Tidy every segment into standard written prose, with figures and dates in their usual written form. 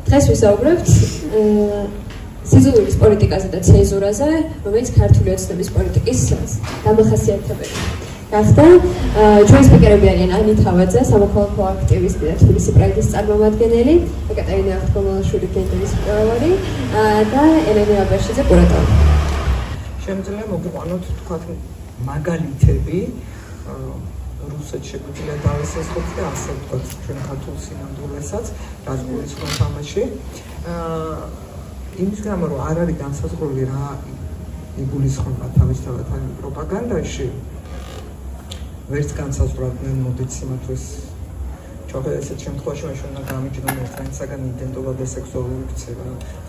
დღეს ვისაუბრებთ სიზულის პოლიტიკაზე და ცენზურაზე, რომელიც ქართული ოცნების პოლიტიკის დამახასიათებელი გახდა. ჩვენი სპიკერები არიან ანით ავაძე, სამოქალაქო აქტივისტი და თბილისი პრაიდის წარმომადგენელი, ეკატერინე ახტომელაშვილი გენდერის მკვლევარი და ელენე აბაშიძე კურატორი. შემიძლია მოგიყვანოთ თქვათ მაგალითები რუსეთში შეგვიძლია დავესწროთ და ასე ვთქვათ ჩვენ ქართულ სინამდვილესაც რაც გულისხმობს ამაში. იმის გამო რომ არ არის განსაზღვრული რა იგულისხმება თავისთავად ამ პროპაგანდაში ვერც განსაზღვრავდნენ მოდით სიმართლის ჩვენ ესეთ შემთხვევაში მაშინ უნდა გამიჯნონ ერთმანეთსაგან იდენტობა და სექსუალური ქცევა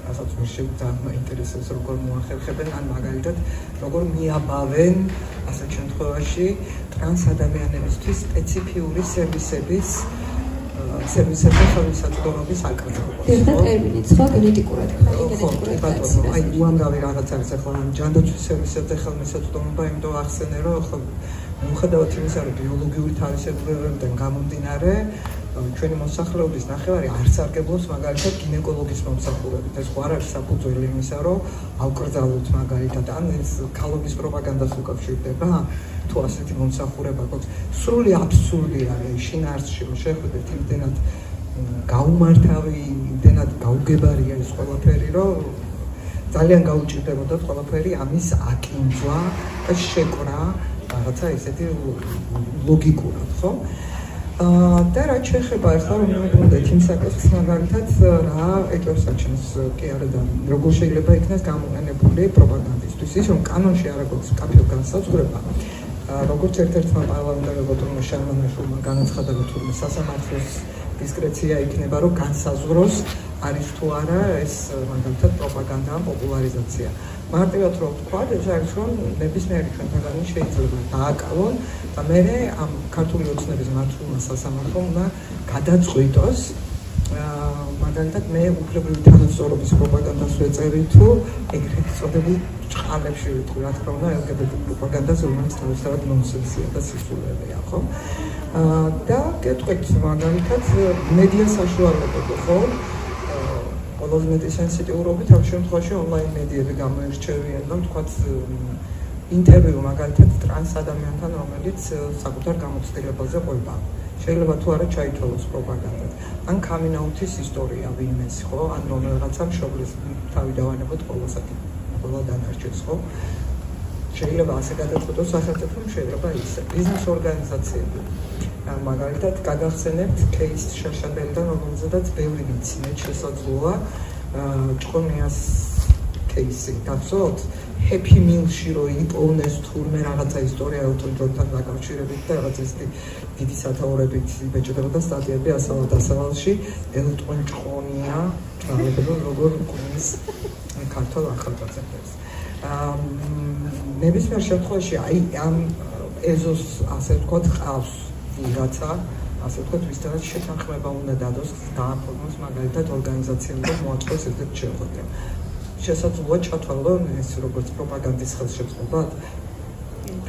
რასაც ვერ შეგვიძლია მაინტერესებს როგორ მოახერხებენ ან მაგალითად როგორ მიაბავენ ასეთ შემთხვევაში ტრანს ადამიანებისთვის სპეციფიური სერვისების ხელმისაწვდომობის აკრძალვას. ერთ ტერმინიც ხო გენეტიკურად აი უამრავი რაღაც არის ახლა ჯანდაცვის სერვისებზე ხელმისაწვდომობა, იმიტომ ახსენე რომ ხო მიუხედავად იმისა, რომ ბიოლოგიური თავისებურებებიდან გამომდინარე ჩვენი მოსახლეობის ნახევარი არ სარგებლობს მაგალითად გინეკოლოგის მომსახურებით. ეს ხო არ არის საფუძველი იმისა, რომ ავკრძალოთ მაგალითად ან ეს ქალობის პროპაგანდას უკავშირდება თუ ასეთი მომსახურება გვაქვს. სრული აბსურდი არის შინაარსში რომ შეხვდეთ იმდენად გაუმართავი, იმდენად გაუგებარია ეს ყველაფერი, რომ ძალიან გაუჭირდებოდათ ყველაფერი ამის აკინძვა და შეკვრა რაღაცა ისეთი ლოგიკურად, ხო? და რაც შეეხება ახლა რომ მივუბრუნდეთ იმ საკითხს მაგალითად რა ეჭვს აჩენს კი არა და როგორ შეიძლება იქნას გამოყენებული პროპაგანდისთვის ის რომ კანონში არ აქვს კაფეო განსაზღვრება როგორც ერთ-ერთმა პარლამენტარებმა შარმანაშვილმა განაცხადა რომ თურმე სასამართლოს დისკრეცია იქნება რომ განსაზღვროს არის თუ არა ეს მაგალითად პროპაგანდა პოპულარიზაცია. მარტივად რომ ვთქვა, ეს არის რომ ნებისმიერი ჩვენთაგანი შეიძლება დააკავონ და მე ამ ქართული ოცნების მმართველმა სასამართლომ უნდა გადაწყვიტოს მაგალითად მე უფლებრივი თანასწორობის პროპაგანდას ვეწევი თუ ეგრეთ წოდებულ ჭყალებში ვიტყვი რა თქმა უნდა LGBT პროპაგანდას რომელიც თავისთავად ნონსენსია და სისულელეა ხო და გეტყვით მაგალითად მედია საშუალებები ხო ყველაზე მეტი სენსიტიურობით ამ შემთხვევაში ონლაინ მედიები გამოირჩევიან და ვთქვათ ინტერვიუ მაგალითად ტრანს ადამიანთან რომელიც საკუთარ გამოცდილებაზე ყვება შეიძლება თუ არა ჩაითვალოს პროპაგანდად ან coming-out-ის ისტორია ვინმეს ხო ან რომელიღაცა მშობლის თავი დავანებოთ ყველა დანარჩენს ხო შეიძლება ასე გადაწყვეტოს სახელმწიფო შეიძლება ისე ბიზნეს ორგანიზაციები მაგალითად გაგახსენებთ кейს შაშადელიდან რომელზედაც ბევრი ვიცინეთ შესაძლოა ჭყონიას кейსი გახსოვთ Happy Meal-ში რო იპოვნეს თურმე რაღაცა ისტორია ელტონ ჯონთან დაკავშირებით და რაღაც ისეთი დიდი სათაურებით იბეჭდებოდა სტატიები ასავალ-დასავალში ელტონ ჭყონია აღებულ როგორ მკვნის ქართულ ახალგაზრდებს ნებისმიერ შემთხვევაში აი ამ ეზოს ასე ვთქვათ ყავს ვიღაცა ასე ვთქვათ ვისთანაც შეთანხმება უნდა დადოს დააფორმოს მაგალითად ორგანიზაციები და მოაწყოს ერთ-ერთ შეხვედრა შესაძლოა ჩათვალონ ეს როგორც პროპაგანდის ხელშეწყობად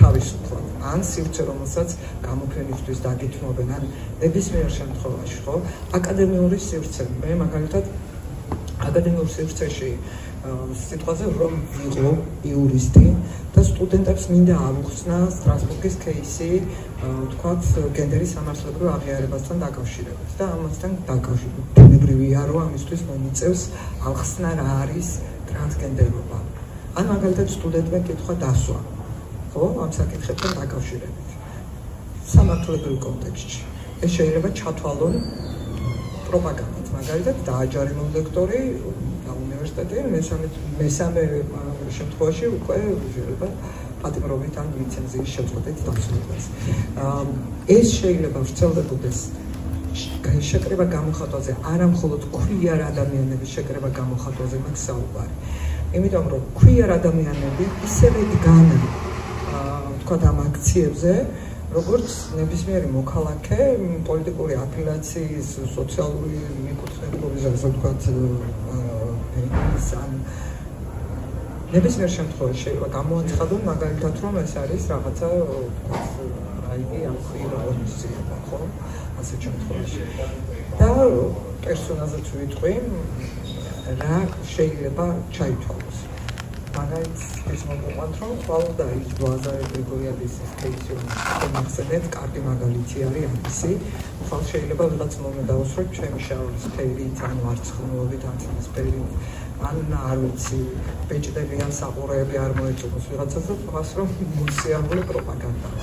თავისუფლად ან სივრცე რომელსაც გამოფენისთვის დაგითმობენ ან ნებისმიერ შემთხვევაში ხო აკადემიური სივრცე მე მაგალითად აკადემიურ სივრცეში სიტყვაზე რომ ვიყო იურისტი და სტუდენტებს მინდა ავუხსნა სტრასბურგის кейსი ვთქვათ გენდერის სამართლებრივ აღიარებასთან დაკავშირებით და ამასთან დაკავშირებით ბუნებრივია რომ ამისთვის მომიწევს ახსნა რა არის ტრანსგენდერობა ან მაგალითად სტუდენტმა კითხვა დასვა ხო ამ საკითხებთან დაკავშირებით სამართლებრივ კონტექსტში ეს შეიძლება ჩათვალონ პროპაგანდით მაგალითად დააჯარიმონ ლექტორი უნივერსიტეტი მესამე შემთხვევაში უკვე შეიძლება პატიმრობით ან ლიცენზიის შეწყვეტით დასრულებას ეს შეიძლება ვრცელდებოდეს შეკრება გამოხატვაზე არა მხოლოდ ქუიარ ადამიანების შეკრება გამოხატვაზე მაგ საუბარი იმიტომ რომ ქუიარ ადამიანები ისევე დგან თქვა ამ აქციებზე როგორც ნებისმიერი მოქალაქე პოლიტიკური აფილიაციის სოციალური მიკუთვნებების ასე ვთქვათ ან ნებისმიერ შემთხვევაში შეიძლება გამოაცხადონ მაგალითად რომ ეს არის რაღაცა ვთქვათ რაიმე ამ ქუიარ ორგანიზაცია ხო ასე შემთხვევაში და პერსონაჟებს ვიტყვი რა შეიძლება ჩაითვალოს. მაგალითად ის მოგყვანთ რომ ყავდა ის ბაზარი გრიგორიადის პენსიონის შემახსენეთ კარგი მაგალითი არის ამისი. ხალ შეიძლება ვიღაც მომედაოს რომ ჩემი შავი ფერი ან ვარცხნილობით ან წინასწარი ან არ ვიცი ბეჭდები ან საყურეები არ მოეწონოს ვიღაცას და თქვას რომ მოსიარული პროპაგანდაა.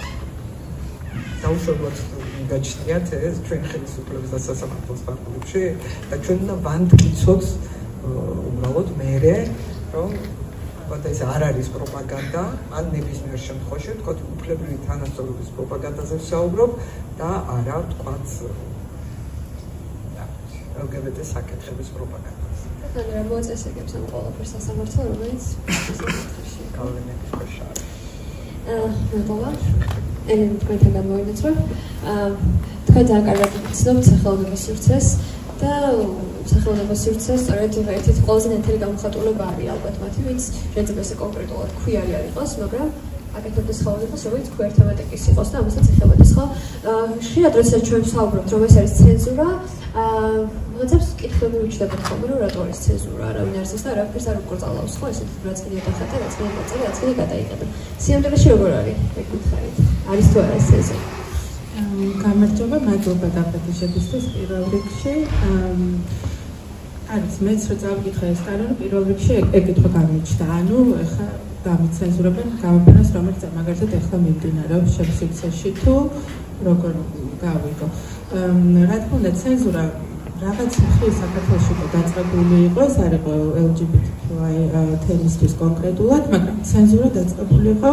დაუშვებად გაჩნიათ ეს ჩვენ ხელისუფლების და სასამართლოს პარტიებში და ჩვენ უნდა ვანდკიცოთ უბრალოდ მერე რომ ეს არ არის პროპაგანდა, ან ნებისმიერ შემთხვევაში თქვა უფლებრივი თანასწორობის პროპაგანდაზე ვსაუბრობ და არა თქვაც LGBT საკითხების პროპაგანდაზე. ანუ რა მოაწესრიგებს ამ ყველაფერს სასამართლო, რომელიც კალვინების ქვეშ არის. მოგოვა. თქვენთან გამოვინაცვლებ. თქვენ ძალიან კარგად გიცნობთ სახელმწიფო სივრცეს და სახელმწიფო სივრცეს სწორედ ერთ-ერთი ყველაზე ნათელი გამოხატულება არის ალბათ მათი, ვინც შეიძლება ესე კონკრეტულად ქვიარი არ იყოს, მაგრამ აკეთებდეს ხელოვნებას, რომელიც ქვიერთემატიკის იყოს და ამასაც ეხებოდეს, ხო? ხშირად როდესაც ჩვენ ვსაუბრობთ, რომ ეს არის ცენზურა, რაღაცებს კითხვები უჩნდებათ ხოლმე, რომ რატო არის ცენზურა, არავინ არ ზის და არაფერს არ უკრძალავს, ხო? ესეთი რაც კიდე დახატა, რაც კიდე დაწერა, რაც კიდე გადაიღება. სიამოვნებაში როგორ არის? ეკითხებით. არის თუ არა ეს ცენზურა? გამარჯობა, მადლობა დაბადებისთვის პირველ რიგში. არის მეც რო წავიკითხე ეს კანონი პირველ რიგში ეკითხვა გამიჩნდა. ანუ ეხა გამიცენზურებენ გამოფენას, რომელიც მაგალითად ეხლა მიმდინარეობს შევსიცეში თუ როგორ გავიგო. რა თქმა უნდა, ცენზურა რაღაც მხრივ საქართველოში დაწყებული იყო, ეს არ იყო LGBTQI თემისთვის კონკრეტულად, მაგრამ ცენზურა დაწყებული იყო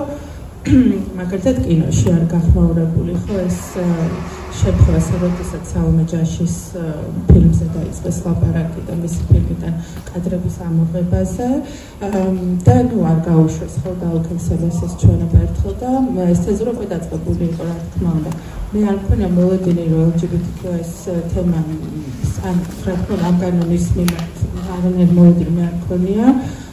მაგალითად კინოში არ გახმაურებული ხო ეს შეფრა როდესაც საუნა ჯაშის ფილმზე დაიწყეს ლაპარაკი და მისი ფილმიდან კადრების ამოღებაზე და ნუ არ გაუშვეს ხო დაუკენსებეს ეს ჩვენება ერთხელ და ეს ცენზურა უკვე დაწყებული იყო რა თქმა უნდა მე არ მქონია მოლოდინი რომ LGBTQ-ის თემა ან რა თქმა უნდა ამ კანონის მიმართ არანაირ მოლოდინი მე არ მქონია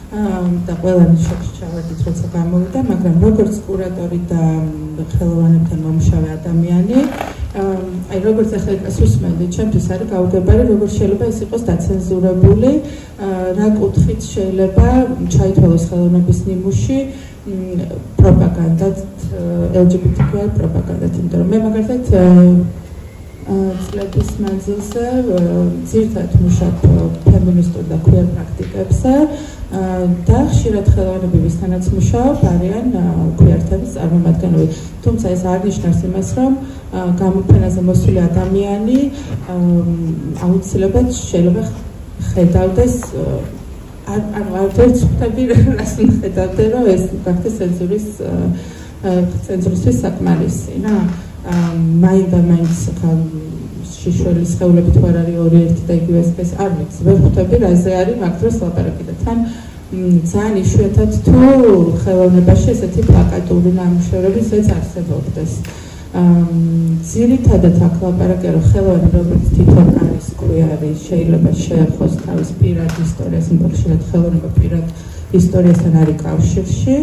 და ყველანი შოქში ჩავარდით როცა გამოვიდა, მაგრამ როგორც კურატორი და ხელოვანებთან მომუშავე ადამიანი, აი როგორც ახლა გასვისმენდი, ჩემთვის არის გაუგებარი, როგორ შეიძლება ეს იყოს დაცენზურებული, რა კუთხით შეიძლება ჩაითვალოს ხელოვნების ნიმუში პროპაგანდად, LGBTQI პროპაგანდად, იმიტომ რომ მე მაგალითად წლების მანძილზე ძირითადად მუშაობ ფემინისტურ და queer პრაქტიკებზე და ხშირად ხელოვნები ვისთანაც მუშაობ არიან queer თემის წარმომადგენლები. თუმცა ეს არ ნიშნავს იმას, რომ გამოფენაზე მოსული ადამიანი აუცილებლად შეიძლება ხედავდეს ანუ არ ვხვდები რას ხედავდე, რომ ეს გახდეს ცენზურისთვის საკმარისი რა. მაინც შიშველის ხეულები თუ არ არის ორი ერთი და იგივე ეს არ ვიცი ვერ ხვდები რაზე არის მაგ დროს ლაპარაკი და თან ძალიან იშვიათად თუ ხელოვნებაში ესეთი პლაკატური ნამუშევრები ზეც არსებობდეს ძირითადად აქ ლაპარაკია რომ ხელოვანი როგორც თვითონ არის queer-ი შეიძლება შეეხოს თავის პირად ისტორიას იმ ხშირად ხელოვნება პირად ისტორიასთან არის კავშირში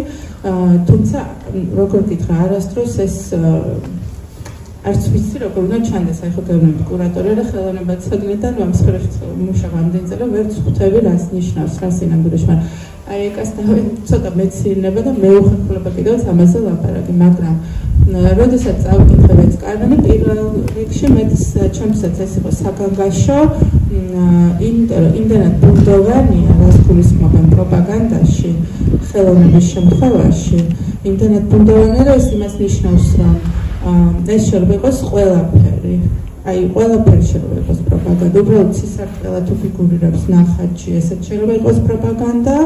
თუმცა როგორ გითხრა არასდროს ეს არც ვიცი როგორ უნდა ჩანდეს აი ხო გეუბნები კურატორი და ხელოვნებაცოდნე და ამ სფეროში მუშაობ ამდენი წელი ვერც ხვდები რას ნიშნავს რა სინამდვილეში მაგრამ აი ეკას ცოტა მეცინება და მეუხერხულება კიდევ ამაზე ლაპარაკი მაგრამ როდესაც წავიკითხე ეს კანონი პირველ რიგში მეც ჩემსაც ეს იყო საგანგაშო იმდენად ბუნდოვანია რას გულისხმობენ პროპაგანდაში ხელოვნების შემთხვევაში იმდენად ბუნდოვანია რომ ეს იმას ნიშნავს რომ ეს შეიძლება იყოს ყველაფერი. აი, ყველაფერი შეიძლება იყოს პროპაგანდა. უბრალოდ სისარტყელა თუ ფიგურირებს ნახატში, ესეც შეიძლება იყოს პროპაგანდა.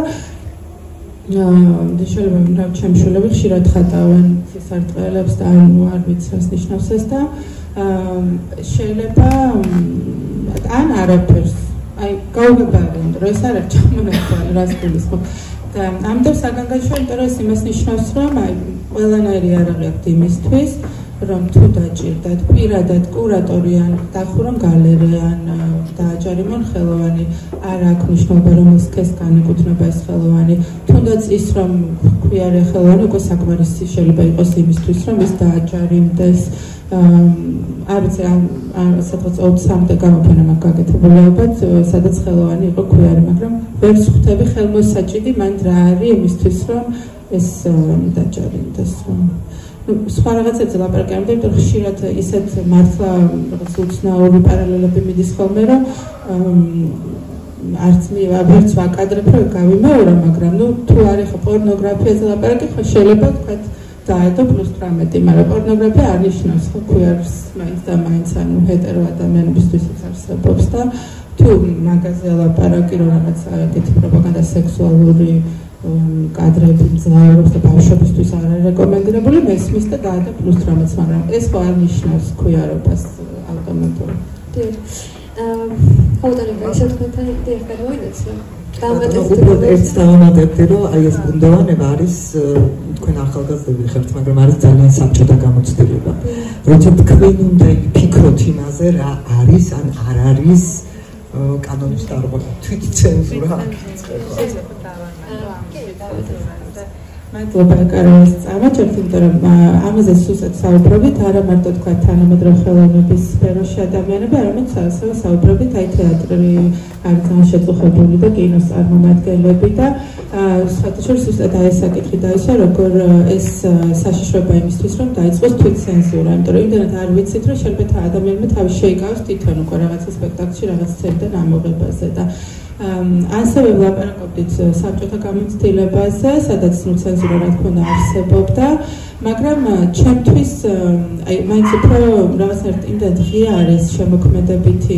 შეიძლება ჩემშულები ხშირად ხატავენ სისარტყელებს და არ ვიცი რას ნიშნავს ეს და შეიძლება ან არაფერს. აი, გაუგებარი, რომ ეს არ არის ჩამონათვალი რას გულისხმობ. და ამდენ საგანგაშო იმიტომ რომ ეს იმას ნიშნავს რომ აი ყველანაირი არაღია იმისთვის რომ თუ დაჭირდათ პირადად კურატორი ან დახურონ გალერეა ან დააჯარიმონ ხელოვანი არ აქვს მნიშვნელობა რომ ის ქეს განეკუთვნება ეს ხელოვანი თუნდაც ის რომ ქვია ხელოვანი უკვე საკმარისი შეიძლება იყოს იმისთვის რომ ის დააჯარიმდეს არ ვიცი სადღაც 23-მდე გამოფენა მაქვს გაკეთებული ალბათ სადაც ხელოვანი იყო ქვიარი მაგრამ ვერ ვხვდები ხელმოსაჭიდი მან რა არის იმისთვის რომ ეს დააჯარიმდეს სხვა რაღაცებზე ლაპარაკობდი, იმიტომ რომ ხშირად ისეთ მართლა რაღაც უცნაური პარალელები მიდის ხოლმე, რომ არც ვაკადრებ, რომ გავიმეორა, მაგრამ თუ არ ეხა პორნოგრაფიაზე ლაპარაკი, ხო შეიძლება თქვათ დაედო +18, მაგრამ პორნოგრაფია არ ნიშნავს, ხო ქვიარს მაინც და მაინც ანუ ჰეტერო ადამიანებისთვის არსებობს და თუ მაგაზე ლაპარაკი, რომ რაღაცა ეგეთი პროპაგანდა სექსუალური კადრები მძლავრობს და ბავშვებისთვის არ არის რეკომენდებული მესმის და დაადო +18, მაგრამ ეს ხო არ ნიშნავს ქვიარობას ავტომატურად. დიახ. ხოდარი გაიშოთქეთ დიახ გადმოვიდეთ. უბრალოდ ერთს დავამატებდი, რომ აი ეს ბუნდოვანება არის თქვენ ახალგაზრდები ხართ, მაგრამ არის ძალიან საბჭოთა გამოცდილება. როცა თქვენ უნდა ფიქროთ იმაზე, რა არის ან არ არის კანონის დარღვევა, თვითცენზურა. მადლობა კაროლის წამოჭერთ, იმიტომ რომ ამაზე სუსტად საუბრობით, არა მარტო თქვა თანამედროვე ხელოვნების სფეროში ადამიანები, არამედ ასევე საუბრობით აი თეატრი არის ძალიან შეწუხებული და კინოს წარმომადგენლები და საერთოდ სუსტად აი ეს საკითხი დაისვა, როგორ ეს საშიშროება იმისთვის, რომ დაიწყოს თვითცენზურა, იმიტომ რომ იმდენად არ ვიცით, რომ შეიძლება ადამიანმა თავი შეიკავოს თვითონ უკვე რაღაცა სპექტაკლში რაღაც ცერდან ამოღებაზე და ასევე ვლაპარაკობდით საბჭოთა გამოცდილებაზე, სადაც ცენზურა რა თქმა უნდა არსებობდა, მაგრამ ჩემთვის აი მაინც უფრო რაღაცნაირად იმდენად ღია არის შემოქმედებითი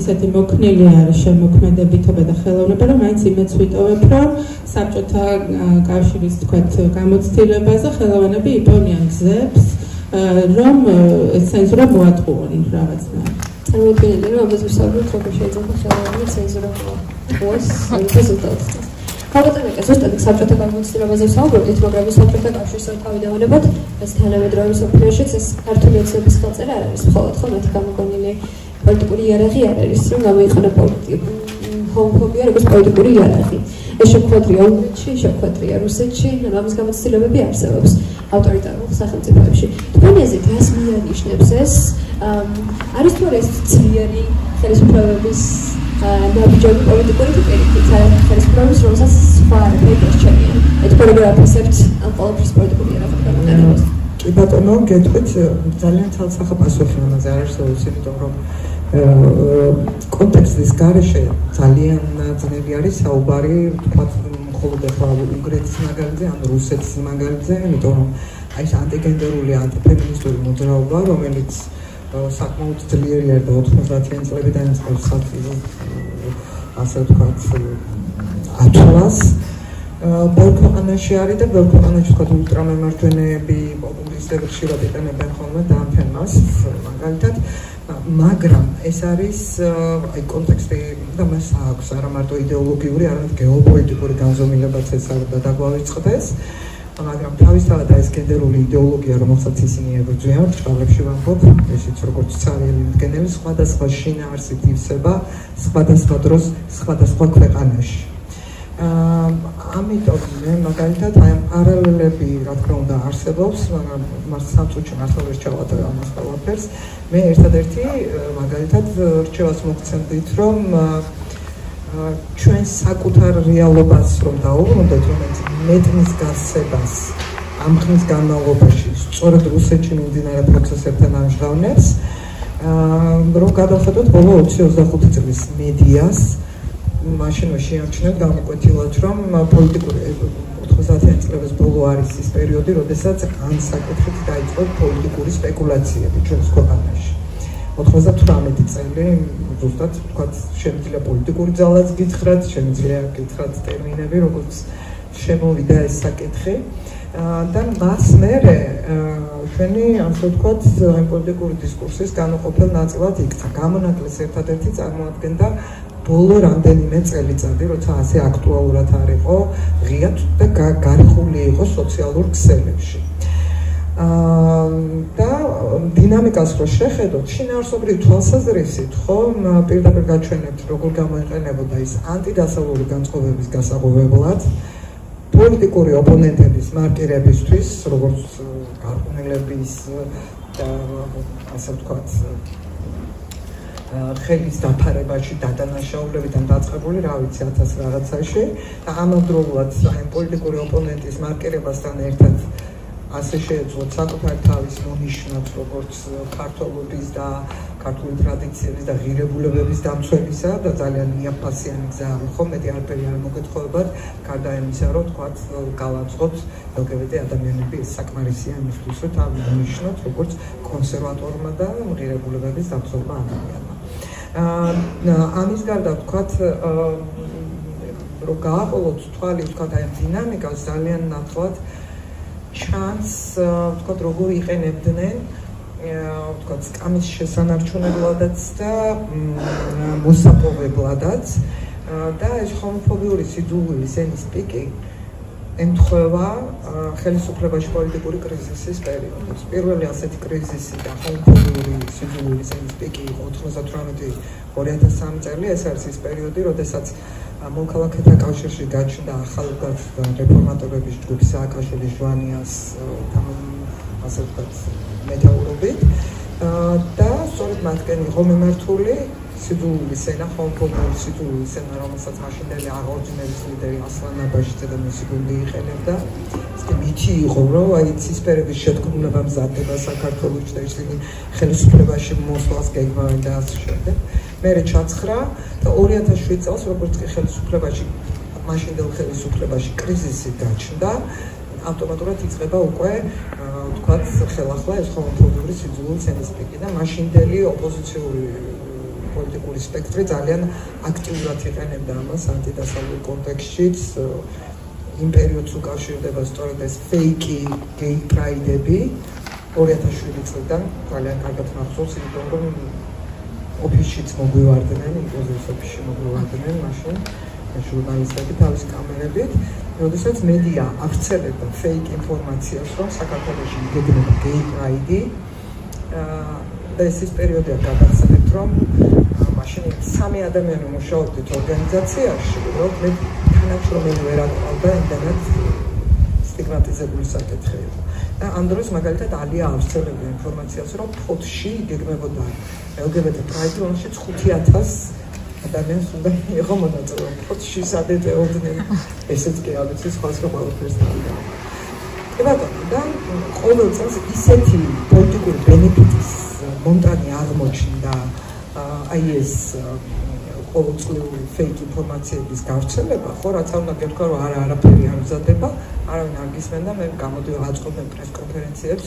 ისეთი მოქნილი არის შემოქმედებითობა და ხელოვნება, რომ მაინც იმეც ვიტოვებ, რომ საბჭოთა კავშირის თქვათ გამოცდილებაზე ხელოვანები იპოვნიან გზებს, რომ ცენზურა მოატყუონ რაღაცნაირად. წარმოიდგინეთ, რომ ამაზე ვსაუბრობთ, როგორ შეიძლება ხელოვანი ცენზურა მოატყუოს რეზულტატს. ხალხოთანაკა ზუსტად საბჭოთა გამოცდილებაზე ვსაუბრობთ, მაგრამ საბჭოთა კავშირს თავიდანებად ეს თანამედროვე სოფლიოშიც ეს ქართული ოცნების ხელწერა არ არის მხოლოდ ხო მათი გამოგონილი პოლიტიკური იარაღი არ არის, რომ გამოიყენა ჰომოფობია როგორც პოლიტიკური იარაღი. ეს შეხვედრია უნგრეთში, შეხვედრია რუსეთში, ამის გამოცდილებები არსებობს ავტორიტარულ სახელმწიფოებში. თქვენი აზრით რას მიანიშნებს ეს? არის თუ არა ეს ძლიერი ხელისუფლებების ნაბიჯები პოლიტიკური თუ პირიქით ხელისუფლების, რომელსაც სხვა არაფერი გასჩენია. ეს პოროგრაფისებთ ამ ყოველთვის პოლიტიკური იარაღი გამოყენებას. კი ბატონო, გეტყვით ძალიან ცალსახა პასუხი ამაზე არ არსებობს, იმიტომ რომ კონტექსტის გარეშე ძალიან ძნელი არის საუბარი, თქვათ მხოლოდ ახლა უნგრეთის მაგალითზე, ან რუსეთის მაგალითზე, იმიტომ რომ აი ეს ანტიგენდერული, ანტიფემინისტური მოძრაობა, რომელიც საკმაოდ ძლიერი არის და 90-იან წლებიდან იწყებს ასე ვთქვათ ათვლას. ბევრ ქვეყანაში არის და ბევრ ქვეყანაში ვთქვათ ულტრამემარჯვენეები, პოპულისტები ხშირად იყენებენ ხოლმე და ამ თემას მაგალითად, მაგრამ ეს არის აი კონტექსტი და მას აქვს არა მარტო იდეოლოგიური, არამედ გეოპოლიტიკური განზომილებაც ეს არის და დაგვავიწყდეს. მაგრამ თავისთავად ეს გენდერული იდეოლოგია, რომელსაც ისინი ებრძვიან, ჭრალებში ვამბობ, ესეც როგორც ცარიელი მდგენელი სხვადასხვა შინაარსით ივსება სხვადასხვა დროს, სხვადასხვა ქვეყანაში. ამიტომ მე მაგალითად აი პარალელები, რა თქმა უნდა, არსებობს, მაგრამ მას სამწუთში მართლა ვერ ჩავატარ ამას ყველაფერს. მე ერთადერთი მაგალითად რჩევას მოგცემდით, რომ ჩვენ საკუთარ რეალობას რომ დავუბრუნდეთ, რომელიც მეტნის გასცებას ამ ხნის განმავლობაში სწორედ რუსეთში მიმდინარე პროცესებთან ამჟღავნებს, რომ გადავხედოთ ბოლო 20-25 წლის მედიას, მაშინ შეამჩნევთ გამოკვეთილად, რომ პოლიტიკური 90-იან წლების ბოლო არის ის პერიოდი, როდესაც ამ საკითხით დაიწყო პოლიტიკური სპეკულაციები ჩვენს ქვეყანაში. 98 წელი, ზუსტად ვთქვათ, შემიძლია პოლიტიკური ძალაც გითხრათ, შემიძლია გითხრათ ტერმინები, როგორც შემოვიდა ეს საკითხი. და მას მერე ჩვენი, ასე ვთქვათ, პოლიტიკური დისკურსის განუყოფელ ნაწილად იქცა. გამონაკლისს ერთადერთი წარმოადგენდა ბოლო რამდენიმე წელიწადი, როცა ასე აქტუალურად არ იყო, ღიად და გარიხული იყო სოციალურ ქსელებში. და დინამიკას რო შეხედოთ, შინაარსობრივი თვალსაზრისით ხომ პირდაპირ გაჩვენებთ, როგორ გამოიყენებოდა ის ანტიდასავლური განწყობების გასაღებებლად, პოლიტიკური ოპონენტების მარკირებისთვის, როგორც გარყვნილების და ასე ვთქვათ, ხელის დაფარებაში დადანაშაულებიდან დაწყებული, რა ვიცი, 1000 რაღაცაში და ამავდროულად აი პოლიტიკური ოპონენტის მარკირებასთან ერთად ასე შეეძლოთ საკუთარი თავის მონიშნად, როგორც ქართულობის და ქართული ტრადიციების და ღირებულებების დამცველისა და ძალიან იაფასიანი გზა არის, ხო, მეტი არაფერი არ მოგეთხოვებათ, გარდა იმისა, რომ თქვათ გავაწყოთ LGBT ადამიანები საკმარისია იმისთვის, რომ თავი მონიშნოთ, როგორც კონსერვატორმა და ღირებულებების დამცველმა ადამიანმა. ამის გარდა ვთქვათ, რომ გააყოლოთ თვალი, ვთქვათ, აი დინამიკას ძალიან ნათლად ჩანს, ვთქვათ, როგორ იყენებდნენ, ვთქვათ, სკამის შესანარჩუნებლადაც და მოსაპოვებლადაც და ეს ჰომოფობიური სიძულვილის ენის პიკი ემთხვევა ხელისუფლებაში პოლიტიკური კრიზისის პერიოდს. პირველი ასეთი კრიზისი და ჰომოფობიური სიძულვილის ენის პიკი იყო 98-2003 წელი, ეს არის ის პერიოდი, როდესაც მოქალაქეთა კავშირში გაჩნდა ახალგაზრდა რეფორმატორების ჯგუფი სააკაშვილი ჟვანიას ასე ვთქვათ მეთაურობით და სწორედ მათგან იყო მიმართული სიძულვილის ენა, ჰომოფობიური სიძულვილის ენა, რომელსაც მაშინდელი აღორძინების ლიდერი ასლან აბაშიძე და მისი გუნდი იყენებდა. მითი იყო, რომ აი ცისფერების შეთქმულება მზადდება საქართველოში და ისინი ხელისუფლებაში მოსვლას გეგმავენ და ასე შემდეგ. მერე ჩაცხრა და 2007 წელს, როგორც კი ხელისუფლებაში, მაშინდელ ხელისუფლებაში კრიზისი გაჩნდა, ავტომატურად იწყება უკვე, ვთქვათ, ხელახლა ეს ჰომოფობიური სიძულვილის ენის პიკი და მაშინდელი ოპოზიციური პოლიტიკური სპექტრი ძალიან აქტიურად იყენებდა ამას ანტიდასავლურ კონტექსტშიც. იმ პერიოდს უკავშირდება სწორედ ეს ფეიკი გეი პრაიდები 2007 წლიდან ძალიან კარგად მახსოვს, იმიტომ რომ ოფისშიც მოგვივარდნენ, იმპოზის ოფისში მოგვივარდნენ მაშინ ჟურნალისტები თავის კამერებით, როდესაც მედია ავრცელებდა ფეიკ ინფორმაციას, რომ საქართველოში იგეგმება გეი პრაიდი და ეს ის პერიოდია გადაგცემთ, რომ მაშინ 3 ადამიანი მუშაობდით ორგანიზაციაში, რომელიც თანამშრომელი ვერ აყავდა იმდენად სტიგმატიზებული საკითხი იყო. და ამ დროს მაგალითად ალია ავრცელებდა ინფორმაციას, რომ ფოთში იგეგმებოდა LGBT პრაიდი, რომელშიც 5000 ადამიანს უნდა მიიღო მონაწილეობა. ფოთში სადეტეოდნენ, ესეც კი არ ვიცი, სხვას რო ყველაფერს დავიდა. კი ბატონო, და ყოველ წელს ისეთი პოლიტიკური ბენეფიტის მონტანი აღმოჩნდა აი ეს ყოველწლიური ფეიქ ინფორმაციების გავრცელება, ხო, რაც არ უნდა გეთქვა, რომ არაფერი არ მზადდება, არავინ არ გისმენდა, მე გამოდიოდა აწყობდნენ პრეს-კონფერენციებს,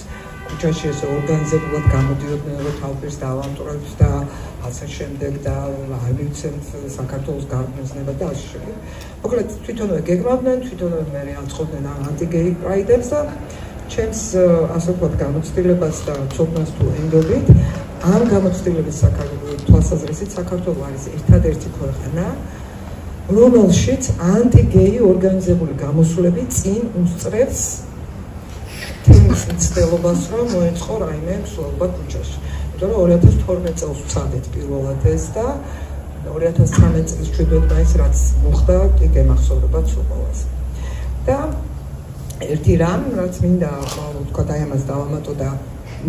ქუჩაში ესე ორგანიზებულად გამოდიოდნენ, რომ თავის დავამტვრევთ და ასე შემდეგ და არ მივცემთ საქართველოს გარკვევასება და ასე შემდეგ. მოკლედ თვითონვე გეგმავდნენ, თვითონვე მე აწყობდნენ ანტიგეი პრაიდებს და ჩემს ასე ვთქვათ გამოცდილებას და ცოდნას თუ ენდობით, ამ გამოცდილების თვალსაზრისით საქართველო არის ერთადერთი ქვეყანა, რომელშიც ანტიგეი ორგანიზებული გამოსვლები წინ უსწრებს თემის მცდელობას, რომ მოეწყო რაიმე მსვლელობა ქუჩაში. იმიტომ რომ 2012 წელს ვცადეთ პირველად ეს და 2013 წლის 7 მაისს რაც მოხდა, კი გემახსოვრება ცხოველას. და ერთი რამ, რაც მინდა ვთქვა და ამას დავამატო და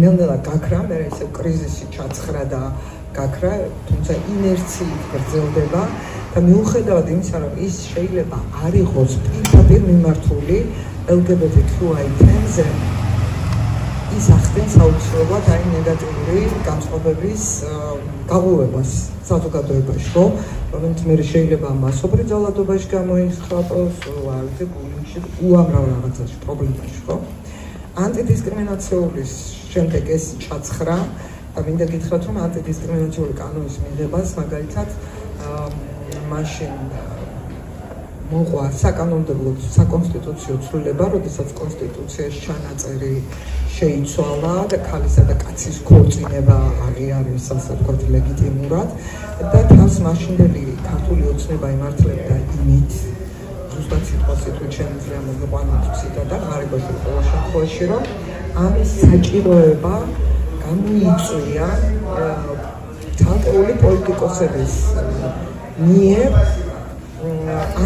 ნელ-ნელა გაქრა, მე ესე კრიზისი ჩაცხრა და გაქრა, თუმცა ინერციით გრძელდება და მიუხედავად იმისა, რომ ის შეიძლება არ იყოს პირდაპირ მიმართული LGBTQI თემზე, ის ახდენს აუცილებლად აი ნეგატიური განწყობების გაღვივებას საზოგადოებაში, რომელიც მე შეიძლება მასობრივ ძალადობაში გამოიხატოს, არ ვიცი, ბულინგში, უამრავ რაღაცაში, პრობლემაში, ხო? ანტიდისკრიმინაციული შემდეგ ეს ჩაცხრა და მინდა გითხრათ, რომ ანტიდისკრიმინაციული კანონის მიღებას მაგალითად მაშინ მოყვა საკანონმდებლო საკონსტიტუციო ცვლილება, როდესაც კონსტიტუციაში ჩანაწერი შეიცვალა და ქალისა და კაცის ქორწინება აღიარეს, ასე ვთქვათ, ლეგიტიმურად და თავს მაშინდელი ქართული ოცნება იმართლებდა იმით, ზუსტად სიტყვასით თუ შემიძლია მოგიყვანოთ ციტატა, ღარიბაში ყოველ შემთხვევაში, რომ ამის საჭიროება გამოიწვია ცალკეული პოლიტიკოსების მიერ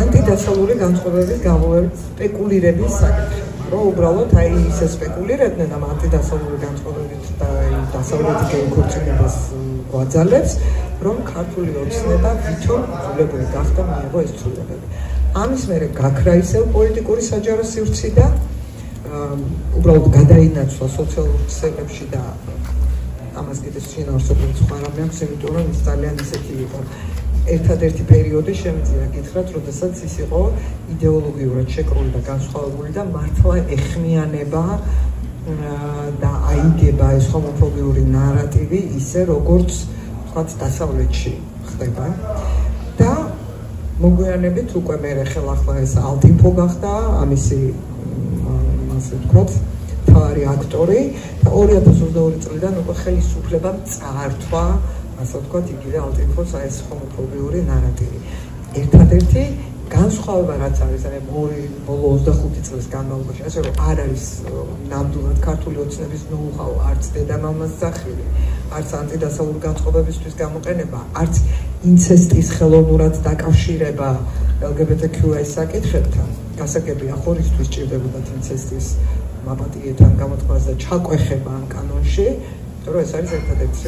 ანტიდასავლური განწყობების გამოვლენით სპეკულირების საკითხი. Რომ უბრალოდ აი ისე სპეკულირებდნენ ამ ანტიდასავლური განწყობებით და დასავლეთის გეიქორწინებას გვაძალებს, რომ ქართული ოცნება ვითომ ძულებული გახდა მიიღო ეს ცვლილებები. ამის მერე გაქრა ისევ პოლიტიკური საჯარო სივრცე და უბრალოდ გადაინაცვლა სოციალურ ქსელებში და ამას კიდე შინაარსობრივ სხვა რამე აქვს, იმიტომ რომ ის ძალიან ისეთი იყო. ერთადერთი პერიოდი შემიძლია გითხრათ, როდესაც ის იყო იდეოლოგიურად შეკრული და განსხვავებული და მართლა ეხმიანება და აიგება ეს ჰომოფობიური ნარატივი ისე, როგორც ვთქვათ, დასავლეთში ხდება. და მოგვიანებით უკვე მე ხელახლა ეს ალტინფო გახდა, ამისი ასე ვთქვათ, თავარი აქტორი და 2022 წლიდან უკვე ხელისუფლებამ წაართვა ასე ვთქვათ, იგივე ალტინფოს ეს ჰომოფობიური ნარატივი. ერთადერთი განსხვავება რაც არის, აი ბოლო 25 წლის განმავლობაში, ასე რომ არ არის ნამდვილად ქართული ოცნების ნოუ-ჰაუ, არც დედამამას სახელი, არც ანტიდასავლური განწყობებისთვის გამოყენება, არც ინცესტის ხელოვნურად დაკავშირება LGBTQI საკითხებთან. გასაგებია ხორისთვის ჭირდებოდათ ინცესტის მაპატიეთან გამოთქვას და ჩაკვეხება ამ კანონში. რომ ეს არის ერთადერთი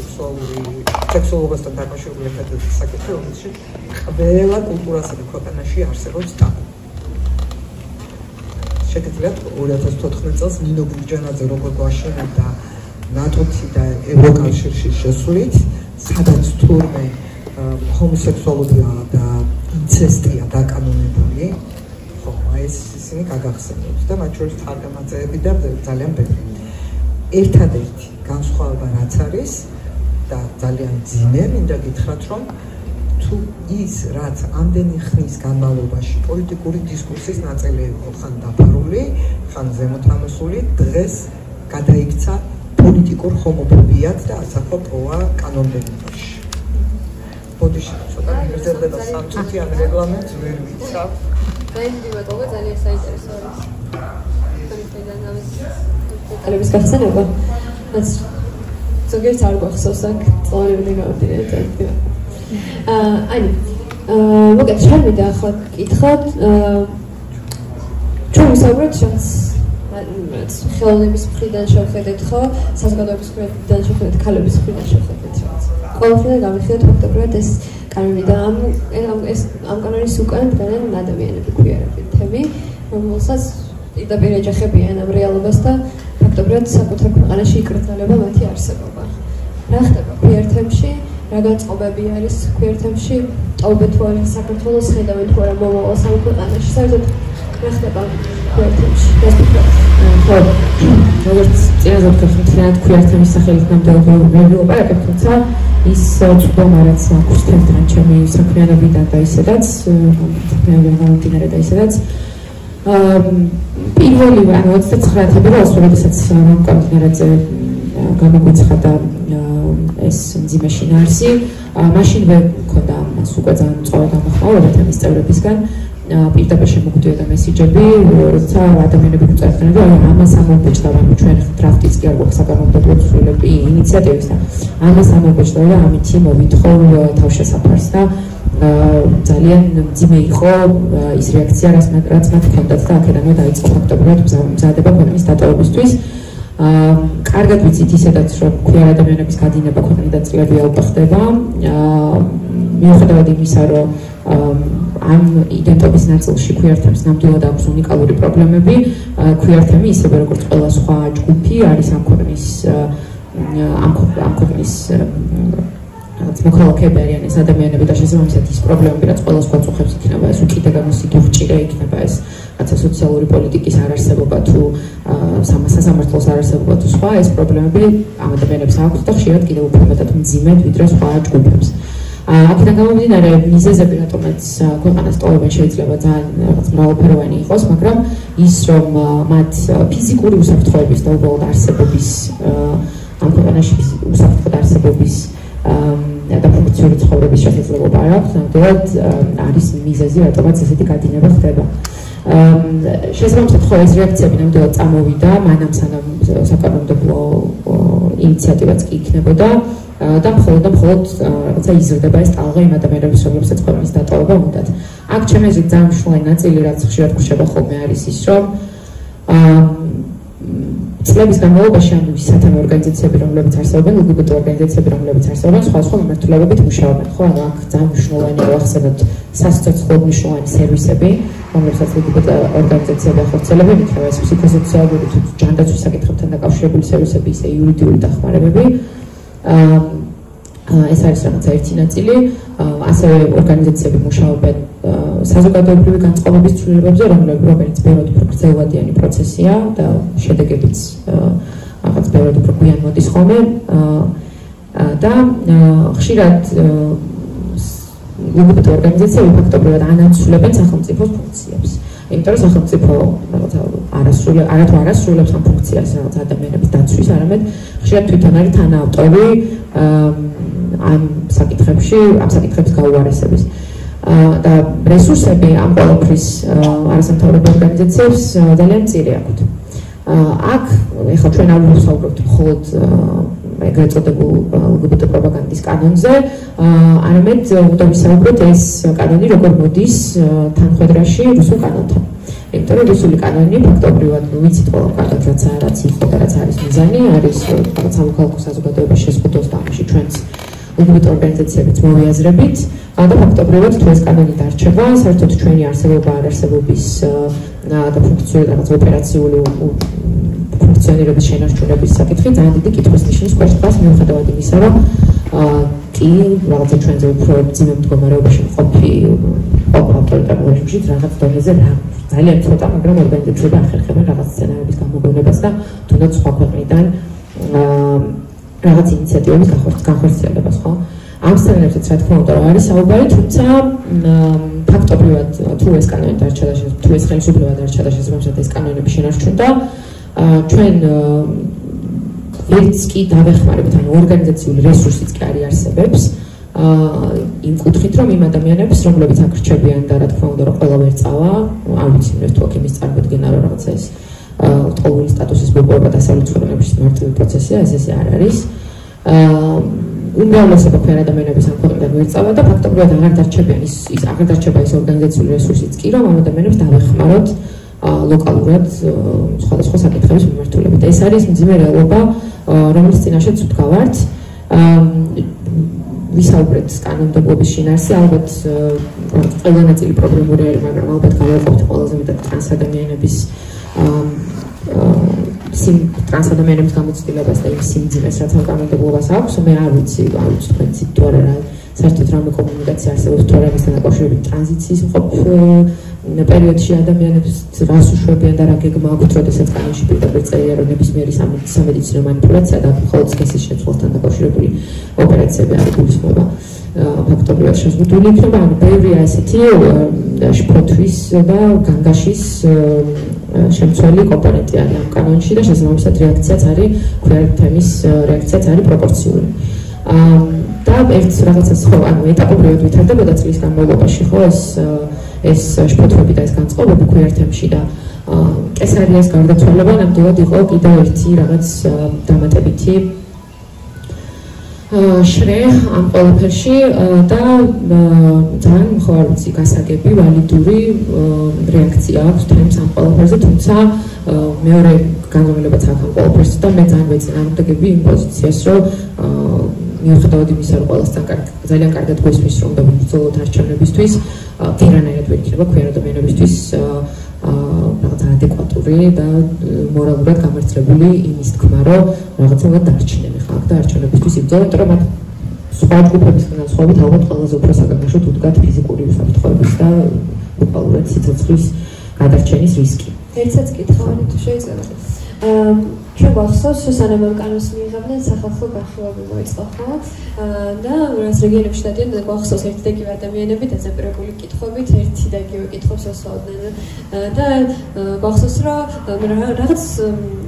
სექსუალობასთან დაკავშირებული ერთადერთი საკითხი, რომელშიც ყველა კულტურასა და ქვეყანაში არსებობს ტაბუ. შეგიძლიათ 2014 წელს ნინო ბურჯანაძე როგორ გვაშენებდა ნატო-ში და ევროკავშირში შესვლით, სადაც თურმე ჰომოსექსუალობია და ინცესტია დაკანონებული, ხო, ეს ისინი გაგახსენებთ და მათ შორის თარგმანები და ძალიან ბევრი. ერთადერთი განსხვავება რაც არის და ძალიან ძინე მინდა გითხრათ, რომ თუ ის რაც ამდენი ხნის განმავლობაში პოლიტიკური დისკურსის ნაწილი იყო, ხან დაფარული, ხან ზემოთამოსული, დღეს გადაიქცა პოლიტიკურ ჰომოფობიად და ასახვა პოვა კანონმდებლობაში. ბოდიში ცოტა მიგრძელდება სამწუთიან რეგლამენტს ვერ ვიცავ. დაიწყება ძალიან საინტერესო არის. დეტალების გახსენება. ზოგიერთ არ გვახსოვს აქ წლოვანი გამოდიოდა. აი, მოგეთ შემიძლია ახლა გკითხოთ, ჩვენ ვისაუბრეთ შანს ხელოვნების მხრიდან შევხედეთ ხო, საზოგადოების მხრიდან შევხედეთ, ქალების მხრიდან შევხედეთ რაც. ყველაფერთან გამიხდეთ ფაქტობრივად ეს კანონი და ამ კანონის უკან დგანან ადამიანები ქვიერები თემი, რომელსაც პირდაპირ ეჯახებიან ამ რეალობას და ფაქტობრივად საკუთარ ქვეყანაში იკრძალება მათი არსებობა. რა ხდება ქვიერ თემში, რა განწყობები არის ქვიერ თემში, ტოვებთ თუ არის საქართველოს ხედავენ თუ არა მომავალ სამ ქვეყანაში, საერთოდ რა ხდება ქვიერ თემში? ხო, როგორც წინასწარ ხმთლიანად ქვიერ თემის სახელით ნამდვილად ვილაპარაკებ, თუმცა ის წვდომა რაც აქვს თემთან ჩემი საქმიანობიდან და ისედაც, საქმიანობიდან გამომდინარე და ისედაც პირველი ანუ 29 თებერვალს, როდესაც გამომდინარეზე გამოგვიცხადა ეს მძიმე შინაარსი, მაშინვე მქონდა მას უკვე ძალიან მწვავე გამოხმაურება თემის წევრებისგან, პირდაპირ შემოგვდიოდა მესიჯები, როცა ადამიანები გვწერდნენ, რომ ამას ამოვბეჭდა, ანუ ჩვენ დრაფტიც კი არ გვაქვს საკანონმდებლო ცვლილების ინიციატივის და ამას ამოვბეჭდა და ამითი მოვითხოვ თავშესაფარს და ძალიან მძიმე იყო ის რეაქცია, რაც მათ ჰქონდათ და აქედანვე დაიწყო ფაქტობრივად მზადება ქვეყნის დატოვებისთვის. კარგად ვიცით ისედაც, რომ ქვიარ ადამიანების გადინება ქვეყნიდან წლებია უკვე ხდება. მიუხედავად იმისა, რომ ამ იდენტობის ნაწილში ქვიარ თემს ნამდვილად აქვს უნიკალური პრობლემები, ქვიარ თემი ისევე როგორც ყველა სხვა ჯგუფი არის ამ ქვეყნის მოქალაქეები არიან ეს ადამიანები და შესაბამისად ის პრობლემები, რაც ყველა სხვა წუხებს იქნება, ეს უკიდურესად უჭირე იქნება ეს რაცა სოციალური პოლიტიკის არარსებობა თუ სასამართლოს არარსებობა თუ სხვა, ეს პრობლემები ამ ადამიანებს აქვს და ხშირად კიდევ უფრო მეტად მძიმედ ვიდრე სხვა ჯგუფებს. აქედან გამომდინარე მიზეზები, რატომაც ქვეყანას ტოვებენ შეიძლება ძალიან რაღაც მრავალფეროვანი იყოს, მაგრამ ის რომ მათ ფიზიკური უსაფრთხოების და უბრალოდ არსებობის ამ ქვეყანაში უსაფრთხოდ არსებობის და ფუნქციური ცხოვრების შესაძლებლობა არ აქვს, ნამდვილად არის მიზეზი, რატომაც ესეთი გადინება ხდება. შესაბამისად ხო ეს რეაქციები ნამდვილად წამოვიდა, მანამ სანამ საკანონმდებლო ინიციატივაც კი იქნებოდა და მხოლოდ რაღაცა იზრდება ეს ტალღა იმ ადამიანების, რომლებსაც ქვეყნის დატოვება უნდათ. აქ ჩემი აზრით ძალიან მნიშვნელოვანი ნაწილი, რაც ხშირად გვხვდება ხოლმე არის ის, რომ წლების განმავლობაში ანუ სათემო ორგანიზაციები, რომლებიც არსებობენ, LGBT ორგანიზაციები, რომლებიც არსებობენ, სხვადასხვა მიმართულებებით მუშაობენ, ხო? ანუ აქ ძალიან მნიშვნელოვანია ვახსენოთ სასიცოცხლო მნიშვნელოვანი სერვისები, რომლებსაც LGBT ორგანიზაციები ახორციელებენ, იქნება ეს ფსიქოსოციალური თუ ჯანდაცვის საკითხებთან დაკავშირებული სერვისები, ისე იურიდიული დახმარებები. ეს არის რაღაცა ერთი ნაწილი, ასევე ორგანიზაციები მუშაობენ საზოგადოებრივი განწყობების ცვლილებებზე, რომელიც ბევრად უფრო გრძელვადიანი პროცესია და შედეგებიც რაღაც ბევრად უფრო გვიან მოდის ხოლმე და ხშირად LGBT ორგანიზაციები ფაქტობრივად ანაცვლებენ სახელმწიფოს ფუნქციებს. იმიტომ რომ სახელმწიფო რაღაცა არასრულებს ამ ფუნქციას რაღაც ადამიანების დაცვის, არამედ ხშირად თვითონ არის თანაავტორი ამ საკითხების გაუარესების. და რესურსები ამ ყველაფრის არასამთავრობო ორგანიზაციებს ძალიან მწირი აქვთ. აქ ეხლა ჩვენ არ ვსაუბრობთ მხოლოდ ეგრეთ წოდებულ LGBT პროპაგანდის კანონზე, არამედ უნდა ვისაუბროთ ეს კანონი როგორ მოდის თანხმედრაში რუსულ კანონთან. იმიტომ რომ რუსული კანონი ფაქტობრივად ვიცით ყველა კანონი რაც იყო და რაც არის მიზანი, არის რაღაც სამოქალაქო საზოგადოების შეზღუდვას და ამაში ჩვენც LGBT ორგანიზაციებიც მოვიაზრებით და ფაქტობრივად თუ ეს კანონი დარჩება, საერთოდ ჩვენი არსებობა არარსებობის და ფუნქციური რაღაც ოპერაციული ფუნქციონირების შენარჩუნების საკითხი ძალიან დიდი კითხვის ნიშნის ქვეშ დგას, მიუხედავად იმისა, რომ კი რაღაცა ჩვენზე უფრო მძიმე მდგომარეობაში მყოფი ავტორიტარულ რეჟიმში რაღაც დონეზე ძალიან ცოტა, მაგრამ ორგანიზაციები ახერხებენ რაღაც სცენარების გამოგონებას და თუნდაც სხვა ქვეყნიდან რაღაც ინიციატივების განხორციელებას, ხო? ამ სცენარებზეც რა თქმა უნდა არის საუბარი, თუმცა ფაქტობრივად თუ ეს კანონი დარჩა და თუ ეს ხელისუფლება დარჩა და შესაბამისად ეს კანონები შენარჩუნდა, ჩვენ ერთს კი დავეხმარებთ, ანუ ორგანიზაციული რესურსიც კი არიარსებებს იმ კუთხით, რომ იმ ადამიანებს, რომლებიც აქ რჩებიან და რა თქმა უნდა, რომ ყველა ვერ წავა, არ ვიცი, თუ აქ იმის წარმოდგენა, რომ რაღაცა ეს ტყუილი სტატუსის მოპოვება დასავლეთ ქვეყნებში მარტივი პროცესია, ეს არ არის. უმრავლესობა ქვიან ადამიანების ამ ქვეყნიდან ვერ წავა და ფაქტობრივად აღარ დარჩება ის ორგანიზაციული რესურსიც კი, რომ ამ ადამიანებს დავეხმაროთ ლოკალურად სხვადასხვა საკითხების მიმართულებით. ეს არის მძიმე რეალობა, რომლის წინაშეც ვდგავართ. ვისაუბრეთ კანონმდებლობის შინაარსზე, ალბათ ყველა ნაწილი პრობლემური არის, მაგრამ ალბათ გავაყოფთ ყველაზე მეტად ტრანსადამიანების ტრანსადამიანების გამოცდილებას და იმ სიმძიმეს, რაც ამ კანონმდებლობას აქვს, მე არ ვიცი თქვენ ცით თუ არა საერთოდ რამე კომუნიკაცია არსებობს თუ არა ამასთან დაკავშირებით ტრანზიციის პერიოდში ადამიანებს რას უშვებიან და რა გეგმა აქვთ, როდესაც კანონში პირდაპირ წერია, რომ ნებისმიერი სამედიცინო მანიპულაცია და მხოლოდ სქესის შეცვლასთან დაკავშირებული ოპერაციები არ გულისხმობა ფაქტობრივად შეზღუდული იქნება, ანუ ბევრია ესეთი შფოთვის და განგაშის შემცველი კომპონენტი არის ამ კანონში და შესაბამისად რეაქციაც არის ქვიანი თემის რეაქციაც არის პროპორციული. და ერთ რაღაცას ხო, ანუ ეტაპობრივად ვითარდებოდა წლის განმავლობაში, ხო, ეს შფოთვები და ეს განწყობები ქვიან თემში და კესარიას გარდაცვალება ნამდვილად იყო კიდევ ერთი რაღაც დამატებითი შრე ამ ყველაფერში და ძალიან ხო არ ვიცი გასაგები ვალიდური რეაქცია აქვს თემს ამ ყველაფერზე, თუმცა მეორე განმავლობაც აქვს ამ ყველაფერს და მე ძალიან ვეწინააღმდეგები იმ პოზიციას, რომ მიუხედავად იმისა, რომ ყველასთან ძალიან კარგად გვესმის, რომ დავიბრძოლოთ არჩევნებისთვის, ვერანაირად ვერ იქნება ქვიან ადამიანებისთვის რაღაც ადეკვატური და მორალურად გამართლებული იმის თქმა, რომ რაღაცა დარჩნენ ხალხ და არჩევნებისთვის იბრძოლენ, რომ მათ სხვა ჯგუფებისგან სხვაობით ალბათ ყველაზე უფრო საგანგაშოდ უდგათ ფიზიკური უსაფრთხოების და უკვალურად სიცოცხლის გადარჩენის რისკი. ერთსაც კითხავენ თუ შეიძლება. ჩვენ გვახსოვს, სანამ ამ კანონს მიიღებდნენ, სახალხო განხილვები მოიწყო, ხო? და რაც რეგიონებში დადიან, გვახსოვს ერთი და იგივე ადამიანები დაზაპირებული კითხვებით, ერთი და იგივე კითხვებს ასვავდნენ და გვახსოვს, რომ რაღაც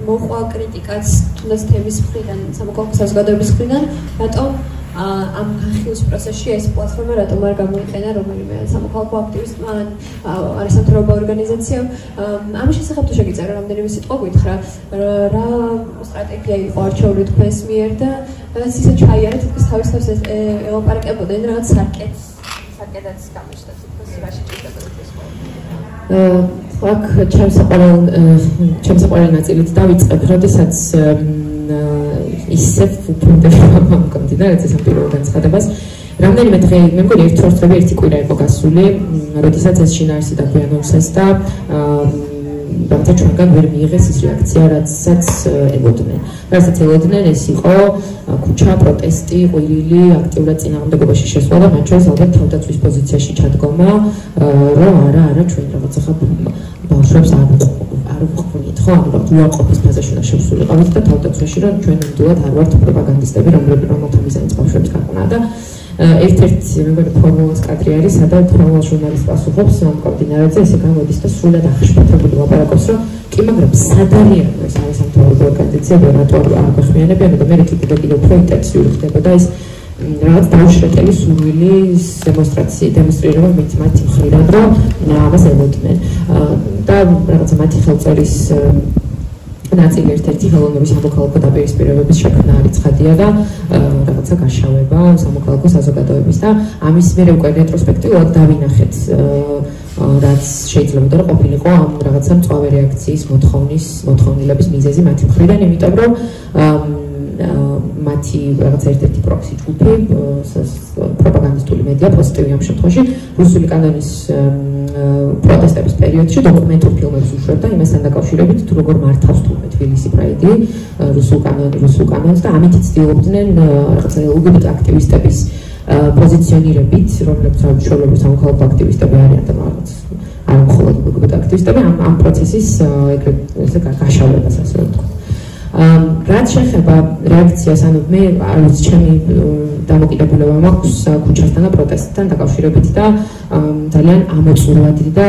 მოყვა კრიტიკაც თუნდაც თემის მხრიდან, სამოქალაქო საზოგადოების მხრიდან, რატომ ამ განხილვის პროცესში ეს პლატფორმა რატომ არ გამოიყენა რომელიმე სამოქალაქო აქტივისტმა ან არასამთავრობო ორგანიზაციამ ამის შესახებ თუ შეგიძლია რამდენიმე სიტყვა გითხრა რა სტრატეგია იყო არჩეული თქვენს მიერ და რაღაც ისე ჩაიარეთ თითქოს თავის თავს ელაპარაკებოდნენ რაღაც სარკედაც გამოჩნდა თითქოს რა შეჭირდებოდა ეს აქ ჩემს საყვარელ ნაწილით დავიწყებ, როდესაც ისევ ვფრინდები გამომგონდა ეს პირველ განცხადებას. რამდენიმე დღე მე მგონი ერთი კვირა იყო გასული, როდესაც ეს შინაარსი დაგვიანონსეს და რამაც ჩვენგან ვერ მიიღეს ის რეაქცია, რაცაც ელოდნენ. რასაც ელოდნენ ეს იყო ქუჩა, პროტესტი, ყვირილი, აქტიურად წინააღმდეგობაში შესვლა და მათ შორის ალბათ თავდაცვის პოზიციაში ჩადგომა, რომ არა ჩვენ რაღაცა ბავშვებს არ ვყვით, ხო, ანუ უარყოფის ფაზაში უნდა შევსულიყავით და თავდაცვაში რომ ჩვენ ნამდვილად არ ვართ პროპაგანდისტები, რომელთა მიზანიც ბავშვებს გაყვნა და ერთ-ერთი მე მგონი ფორმულას კადრი არის, სადაც ფორმულა ჟურნალისტ პასუხობს მკვლინარაძე ესე გამოდის და სრულად აღშფოთებული ლაპარაკობს, რომ კი მაგრამ სადარიან ეს არასამთავრობო ორგანიზაციები რატო არ გვეხმიანებიან და მე კიდევ უფრო ინტენსიური ხდებოდა ეს რაღაც დაუშრეტელი სურვილის დემონსტრირება მათი მხრიდან, რომ ამას ელოდნენ და რაღაცა მათი ხელწერის ნაწილი ერთ-ერთი ხელოვნური სამოქალაქო დაპირისპირებების შექმნა არის ცხადია და რაღაცა გაშავება სამოქალაქო საზოგადოების და ამის მერე უკვე რეტროსპექტიულად დავინახეთ რაც შეიძლება და ყოფილიყო ამ რაღაცა მწვავე რეაქციის მოთხოვნილების მიზეზი მათი მხრიდან, იმიტომ რომ მათი რაღაც ერთ-ერთი პროქსი ჯგუფი პროპაგანდისტული მედია პოზიტივი ამ შემთხვევაში რუსული კანონის პროტესტების პერიოდში დოკუმენტურ ფილმებს უშვებდა იმასთან დაკავშირებით თუ როგორ მართავს თბილისი პრაიდი რუსულ კანონს და ამით ცდილობდნენ რაღაცა LGBT აქტივისტების პოზიციონირებით, რომლებიც ჩვეულებრივ სამოქალაქო აქტივისტები არიან და რაღაც არ მხოლოდ LGBT აქტივისტები ამ პროცესის ესე გაშავლებას ასე ვთქვათ. რაც შეეხება რეაქციას, ანუ მე არ ვიცი ჩემი დამოკიდებულება მაქვს ქუჩასთან და პროტესტთან დაკავშირებით და ძალიან ამოწურვადი და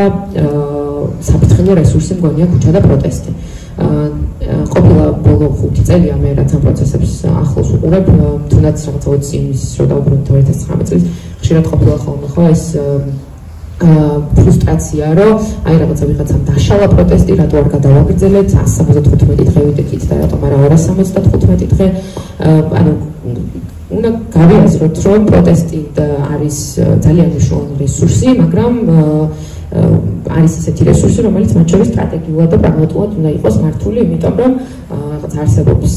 საფრთხილო რესურსი მგონია ქუჩა და პროტესტი. ყოფილა ბოლო 5 წელია მე რაც ამ პროცესებს ახლოს უყურებ, თუნდაც რაღაც 20 იმის რო დავუბრუნდით 2019 წელს, ხშირად ყოფილა ხოლმე ხო ეს ფრუსტრაცია, რომ აი რაღაცა ვიღაცამ დაშალა პროტესტი, რატო არ გადავაგრძელეთ 175 დღე ვიდექით და რატომ არა 275 დღე, ანუ უნდა გავიაზროთ, რომ პროტესტი არის ძალიან მნიშვნელოვანი რესურსი, მაგრამ არის ისეთი რესურსი, რომელიც მათ შორის სტრატეგიულად და პრაგმატულად უნდა იყოს მართული, იმიტომ რომ რაღაც არსებობს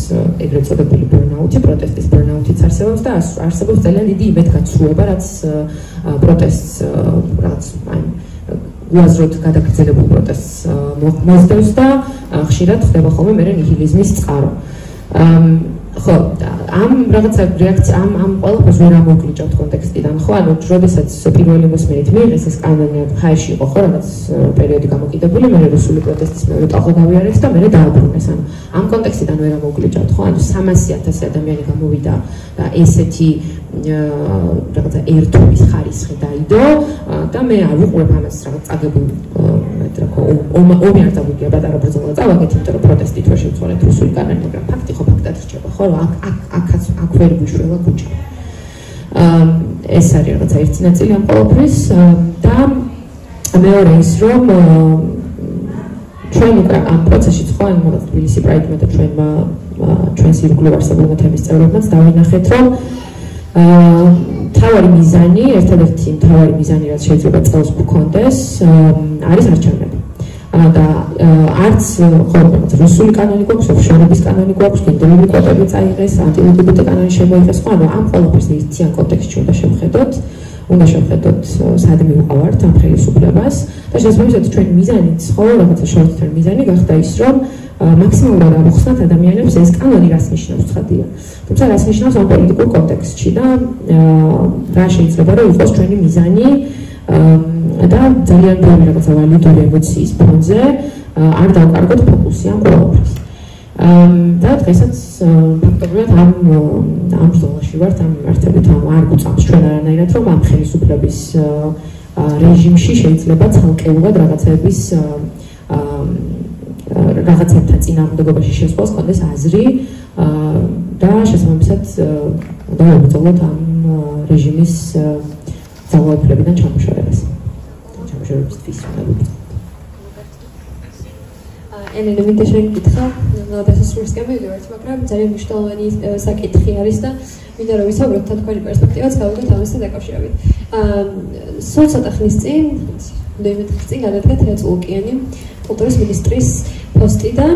ეგრეთ წოდებული ბერნაუთი, პროტესტის ბერნაუთიც არსებობს და არსებობს ძალიან დიდი იმედგაცრუება, რაც პროტესტს რაღაც უაზროდ გადაგრძელებულ პროტესტს მოსდევს და ხშირად ხდება ხოლმე მერე ნიჰილიზმის წყარო. ხო, ამ რაღაცა რეაქცია ამ ყველაფერს ვერ ამოგვიჭავთ კონტექსტიდან, ხო, ანუ როდესაც პირველი მოსმენით მიიღეს ეს კანონი ხაერში იყო, ხო, რაღაც პერიოდი გამოკიდებული, მე რუსული პროტესტის მეორე ტალღა გავიარეს და მე დააბრუნეს, ანუ ამ კონტექსტიდან ვერ ამოგვიჭავთ, ხო, ანუ 300,000 ადამიანი გამოვიდა და ესეთი რაღაცა ერთობის ხარისხი დაიდო და მე არ ვუყურებ ამას რაღაც წაგებულ ომი არ წავიგია პატარა ბრძოლა წავაგეთ, იმიტომ რომ პროტესტი თუ შევცვალეთ რუსული კანონი, მაგრამ ფაქტი ხო ფაქტად რჩება, ხო, რომ აქ ვერ გვიშველა ქუჩა. ეს არის რაღაცა ერთი ნაწილი ამ ყოველფრის და მეორე ის, რომ ჩვენ უკვე ამ პროცესში ხო, ანუ რაღაც თბილისი პრაიდმა და ჩვენს ირგვლივ არსებულმა თემის წევრებმაც დავინახეთ, რომ თავარი მიზანი, ერთადერთი თავარი მიზანი, რაც შეიძლება წელს გქონდეს, არის არჩევნები. და არც ხოლმე რუსული კანონი გვაქვს, ოფშორების კანონი გვაქვს, გენდერული კვოტები წაიღეს, ანტი-LGBT კანონი შემოიღეს, ხო, ანუ ამ ყველაფერს ერთიან კონტექსტში უნდა შევხედოთ, სად მივყავართ ამ ხელისუფლებას და შესაბამისად ჩვენი მიზანიც, ხო, რაღაცა შორტ-თერმ მიზანი გახდა ის, რომ მაქსიმალურად ამოხსნათ ადამიანებს ეს კანონი რას ნიშნავს ცხადია. თუმცა რას ნიშნავს ამ პოლიტიკურ კონტექსტში და რა შეიძლება რომ იყოს ჩვენი მიზანი და ძალიან ბევრი რაღაცა ვალიდური ემოციის ფონზე არ დავკარგოთ ფოკუსი ამ ყველაფერს. და დღესაც ფაქტობრივად ამ ზონაში ვართ, ამ მიმართებით არ გვწამს ჩვენ არანაირად, რომ ამ ხელისუფლების რეჟიმში შეიძლება ცალკეულად რაღაცებთან წინააღმდეგობაში შესვლას კონდეს აზრი და შესაბამისად უნდა ვებრძოლოთ ამ რეჟიმის ძალაუფლებიდან ჩამოშორებას. ჩამოშორებისთვის უნდა ელენე მინდა შეგკითხა, დასასრულს გამოვიდეთ, მაგრამ ძალიან მნიშვნელოვანი საკითხი არის და მინდა რომ ვისაუბროთ თქვენი პერსპექტივაც გავიგოთ ამასთან დაკავშირებით. სულ ცოტა ხნის წინ, წინ გადადგა თეატრი ლუკიანი კულტურის მინისტრის პოსტიდან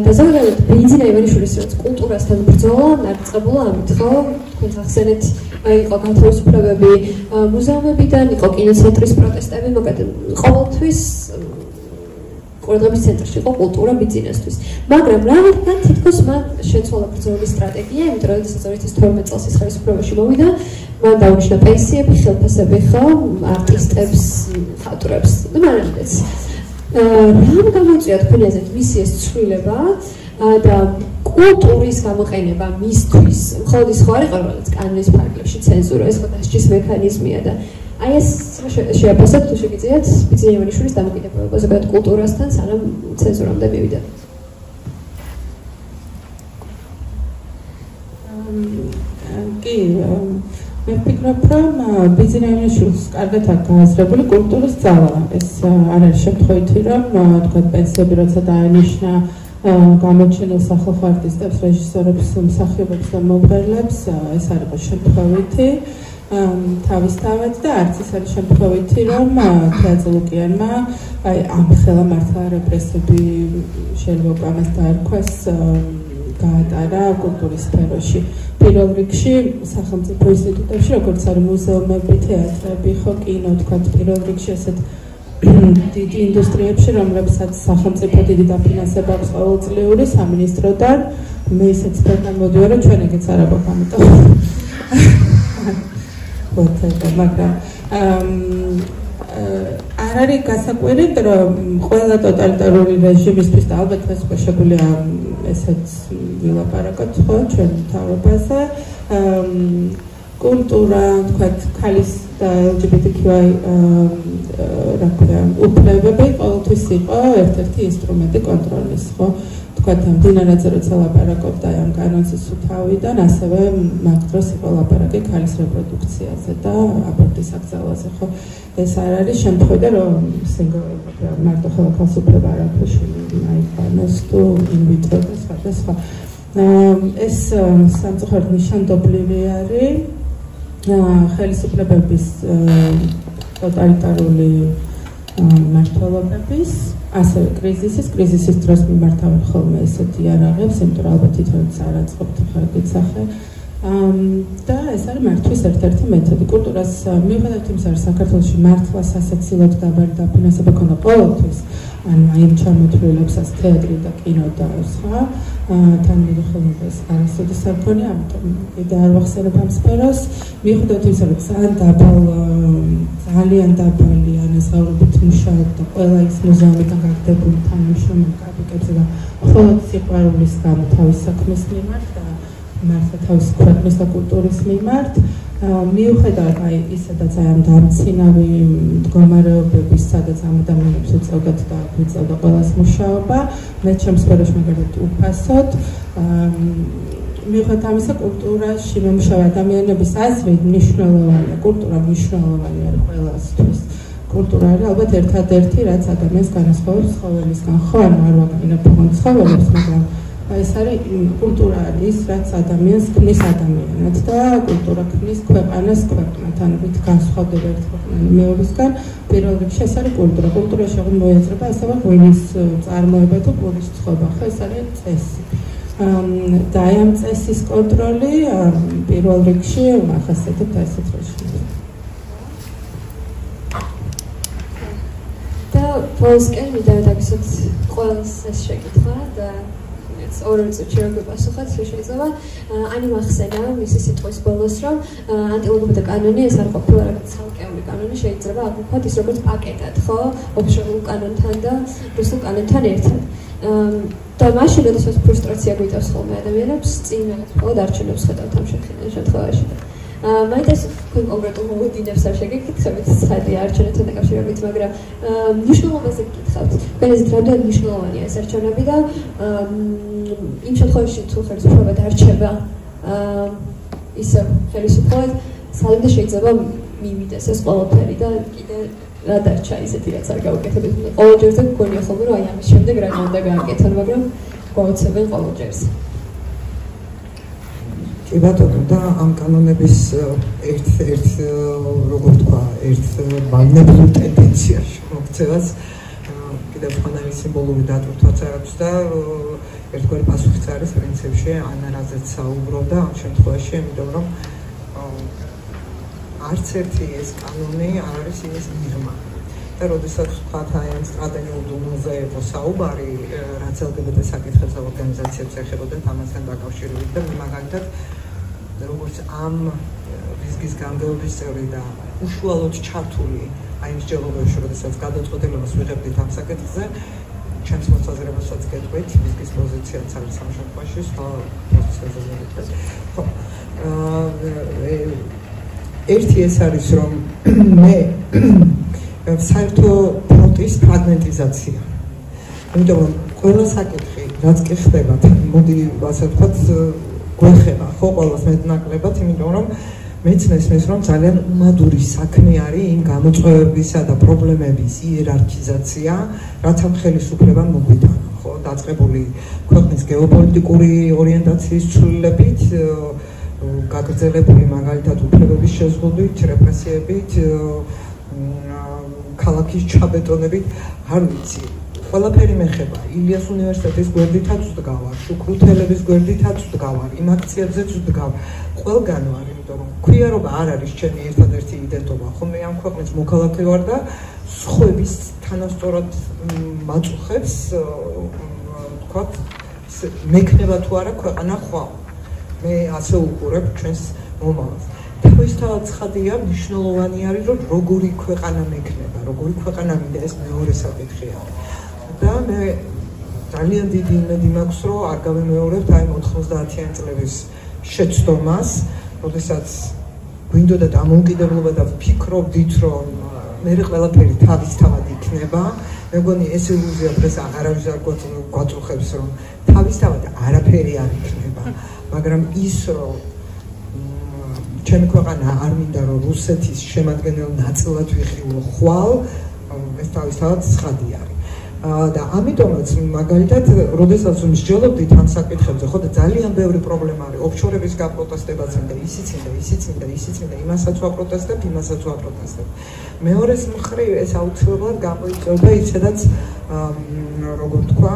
და ზოგადად ბენზინა ივანიშვილის კულტურასთან ბრძოლა ნაწყებულა ამით, ხო? თქვენ ახსენეთ იყო განთავისუფლებები მუზეუმებიდან, იყო კინოცენტრის პროტესტები, მოკლედ ყოველთვის ყურადღების ცენტრში იყო კულტურა ბიზნესთვის. მაგრამ რადგან თითქოს მან შეცვალა ბრძოლის სტრატეგია, იმიტომ რომ 2012 წელს ის ხელისუფლებაში მოვიდა, მან დაუნიშნა პენსიები, ხელფასები ხო, არტისტებს, ხატვრებს და მანამდეც. რამ გამოიწვია თქვენი აზრით მისი ეს ცვლილება და კულტურის გამოყენება მისთვის, მხოლოდ ის ხო არ იყო, რომელიც კანონის ფარგლებში ცენზურა, ეს ხო დასჯის მექანიზმია და აი ეს შეაფასოთ თუ შეგიძლიათ ბიზნეს ივანიშვილის დამოკიდებულება ზოგადად კულტურასთან სანამ ცენზურამდე მივიდა. კი, მე ვფიქრობ, რომ ბიზნეს ივანიშვილს კარგად აქვს გააზრებული კულტურის ძალა. ეს არ არის შემთხვევითი, რომ თქვა პენსიები როცა დაენიშნა გამოჩენილ სახალხო არტისტებს, რეჟისორებს, მსახიობებს და მომღერლებს, ეს არ იყო შემთხვევითი. თავისთავად და არც ის არის შემთხვევითი, რომ თეატრი ლუკიანმა აი ამ ხელა მართლა რეპრესები შეიძლება ამას დაერქვას გაატარა კულტურის სფეროში. პირველ რიგში სახელმწიფო ინსტიტუტებში, როგორც არის მუზეუმები, თეატრები, ხო, კინო, თქვა პირველ რიგში ესეთ დიდი ინდუსტრიებში, რომლებსაც სახელმწიფო დიდი დაფინანსება აქვს ყოველწლიური სამინისტროდან, მე ისეთ სფეროდან მოდივარ, რომ ჩვენ ეგეც არ აქვს, ამიტომ მაგრამ არ არის გასაკვირი, რომ ყველა ტოტალიტარული რეჟიმისთვის და ალბათ ეს შეგვიძლია ესეც ვილაპარაკოთ ხო ჩვენ თავებაზე კულტურა, თქვა ქალის და LGBTQI რა ქვია უფლებები ყოველთვის იყო ერთ-ერთი ინსტრუმენტი კონტროლის, ხო? თქვა დინარაძე როცა ლაპარაკობდა ამ კანონის თავიდან, ასევე მაგ დროს იყო ლაპარაკი ქალის რეპროდუქციაზე და აბორტის აკრძალვაზე, ხო? ეს არ არის შემთხვევა, რომ მარტო ხელახალს უფლება არ აქვს აიყვანოს თუ ინვიტრო და სხვა და სხვა. ეს სამწუხაროდ ნიშანდობლივი არის ხელისუფლებების ტოტალიტარული მართლობების ასევე კრიზისის დროს მიმართავენ ხოლმე ესეთი იარაღებს, იმიტომ რომ ალბათ თვითონაც არ აწყობთ ხარ გიცახე და ეს არის მართვის ერთ-ერთი მეთოდი. კულტურას მიუხედავად იმისა, რომ საქართველოში მართლა სასაცილოდ დაბალი დაფინანსება ქონდა ყოველთვის, ან იმ ჩამოთვლილობსაც თეატრი და კინო და სხვა თანმიმდევრულად არასოდეს არ ქონია, ამიტომ კიდე არ ვახსენებ ამ სფეროს. მიუხედავად იმისა, რომ ძალიან დაბალი ანაზღაურებით მუშაობდა ყველა ის მუზეუმიდან გაგდებული თანამშრომელი კაპიკებზე და მხოლოდ სიყვარულის გამო თავის საქმის მიმართ და მართლა თავის ქვეყნის და კულტურის მიმართ, მიუხედავად აი ისედაც აი ამ დამცინავი მდგომარეობების, სადაც ამ ადამიანებს უწევდათ და უწევდა ყველას მუშაობა, მე ჩემს სფეროში მაგალითად უფასოდ მიუხედავად ამისა კულტურაში მომუშავე ადამიანების აზრით მნიშვნელოვანია, კულტურა მნიშვნელოვანი არის ყველასთვის. კულტურა არის ალბათ ერთადერთი, რაც ადამიანს განასხვავებს ცხოველისგან, ხო, ანუ არ ვაკინებ თქვენ ცხოველებს, მაგრამ ეს არის კულტურა არის, რაც ადამიანს ქმნის ადამიანად და კულტურა ქმნის ქვეყანას ქვეყნად, ანუ ვით განსხვავდება ერთ ქვეყნიდან მეორისგან. პირველ რიგში ეს არის კულტურა. კულტურაში აღარ მოიაზრება ასევე ღვინის წარმოება თუ პურის წყობა, ხო, ეს არის წესი. და ამ წესის კონტროლი პირველ რიგში ახასიათებთ ასეთ რეჟიმს. და პოლსკენ მიდავდაგისოთ ყველას ეს შეკითხვა და ორ წუთში როგორ პასუხად შეიძლება ანი მახსენა მისი სიტყვის ბოლოს რომ ანტილოგობათა კანონი ეს არ ყოფილა რაღაც ცალკეული კანონი შეიძლება აღვქვათ ის როგორც პაკეტად ხო ოფშორულ კანონთან და რუსულ კანონთან ერთად და მაშინ როდესაც ფრუსტრაცია გვიტევს ხოლმე ადამიანებს წინ რაღაც მხოლოდ არჩევნებს ხედავთ ამ შემთხვევაში მაინც თქვენ კონკრეტულ მოუდინებს არ შეგეკითხებით ცხადია არჩევნებთან დაკავშირებით მაგრამ მნიშვნელობაზე გკითხავთ თქვენ ეს რამდენად მნიშვნელოვანია ეს არჩევნები და იმ შემთხვევაში თუ ხელისუფლება დარჩება ისე ხელისუფლად სალამდე შეიძლება მივიდეს ეს ყველაფერი და კიდე რა დარჩა ისეთი რაც არ გავაკეთებთ. ყოველჯერზე გქონია ხოლმე რომ აი ამის შემდეგ რა უნდა გააკეთონ, მაგრამ გავაცებენ ყოველჯერს. კი ბატონო და ამ კანონების ერთ როგორ თქვა, ერთ მავნებელ ტენდენციაში მოქცევას კიდევ თქვენაი სიმბოლური დატვირთვაც აქვს და ერთგვარი პასუხიც არის პრინციპში ანალიზად საუბრობდა ამ შემთხვევაში, იმიტომ რომ არც ერთი ეს კანონი არ არის იმის მიღმა. და როდესაც ვთქვათ აი ამ სტრატეგიულ დონეზე იყო საუბარი, რაც LGBT საკითხებს და ორგანიზაციებს ეხებოდა ამასთან დაკავშირებით და მაგალითად როგორც ამ ვიზგის გამგეობის წევრი და უშუალოდ ჩართული აი იმ მსჯელობებში, როდესაც გადაწყვეტილებას ვიღებდით ამ საკითხზე, ჩემს მოსაზრებასაც გეტყვით, ვიზგის პოზიციაც არის ამ შემთხვევაში, სხვა პოზიციაზე მოვიდეთ. ხო. ერთი ეს არის რომ მე საერთო ფრონტის ფრაგმენტიზაცია. იმიტომ რომ ყველა საკითხი რაც კი ხდება, მოდი ასე ვთქვათ, გვეხება ხო ყველას მეტნაკლებად, იმიტომ რომ მეც მესმის რომ ძალიან უმადური საქმე არის იმ გამოწვევებისა და პრობლემების იერარქიზაცია, რაც ამ ხელისუფლებამ მოგვიტანა, ხო, დაწყებული ქვეყნის გეოპოლიტიკური ორიენტაციის ცვლილებით, გაგრძელებული მაგალითად უფლებების შეზღუდვით, რეპრესიებით, ქალაქის ჩაბეტონებით, არ ვიცი. ყველაფერი მეხება. ილიას უნივერსიტეტის გვერდითაც ვდგავარ, შუქრუთელების გვერდითაც ვდგავარ, იმ აქციებზეც ვდგავ. ყველგან ვარ, იმიტომ რომ ქვიარობა არ არის ჩემი ერთადერთი იდენტობა. ხო, მე ამ ქვეყნის მოქალაქე ვარ და სხვების თანასწორად მაწუხებს, ვთქვათ, მექნება თუ არა ქვეყანა ხვალ. მე ასე უყურებ ჩვენს მომავალს. თავისთავად ცხადია, მნიშვნელოვანი არის, რომ როგორი ქვეყანა მექნება, როგორი ქვეყანა მინდა, ეს მეორე საკითხია. და მე ძალიან დიდი იმედი მაქვს, რომ არ გავიმეორებთ აი 90-იანი წლების შეცდომას, როდესაც გვინდოდა დამოუკიდებლობა და ვფიქრობდით, რომ მე ყველაფერი თავისთავად იქნება. მე მგონი ეს ილუზია დღეს არავის არ გვაწუხებს, რომ თავისთავად არაფერი არ იქნება. მაგრამ ის რომ ჩემი ქვეყანა არ მინდა რომ რუსეთის შემადგენელ ნაწილად ვიხილო ხვალ, ეს თავისთავად ცხადი არის. და ამიტომაც მაგალითად, როდესაც მსჯელობდით ამ საკითხებზე, ხო და ძალიან ბევრი პრობლემა არის. ოფშორების გაპროტესტებაც მინდა, ისიც მინდა, იმასაც ვაპროტესტებ, იმასაც ვაპროტესტებ. მეორეს მხრივ ეს აუცილებლად გამოიწვევდა ისედაც როგორ თქვა,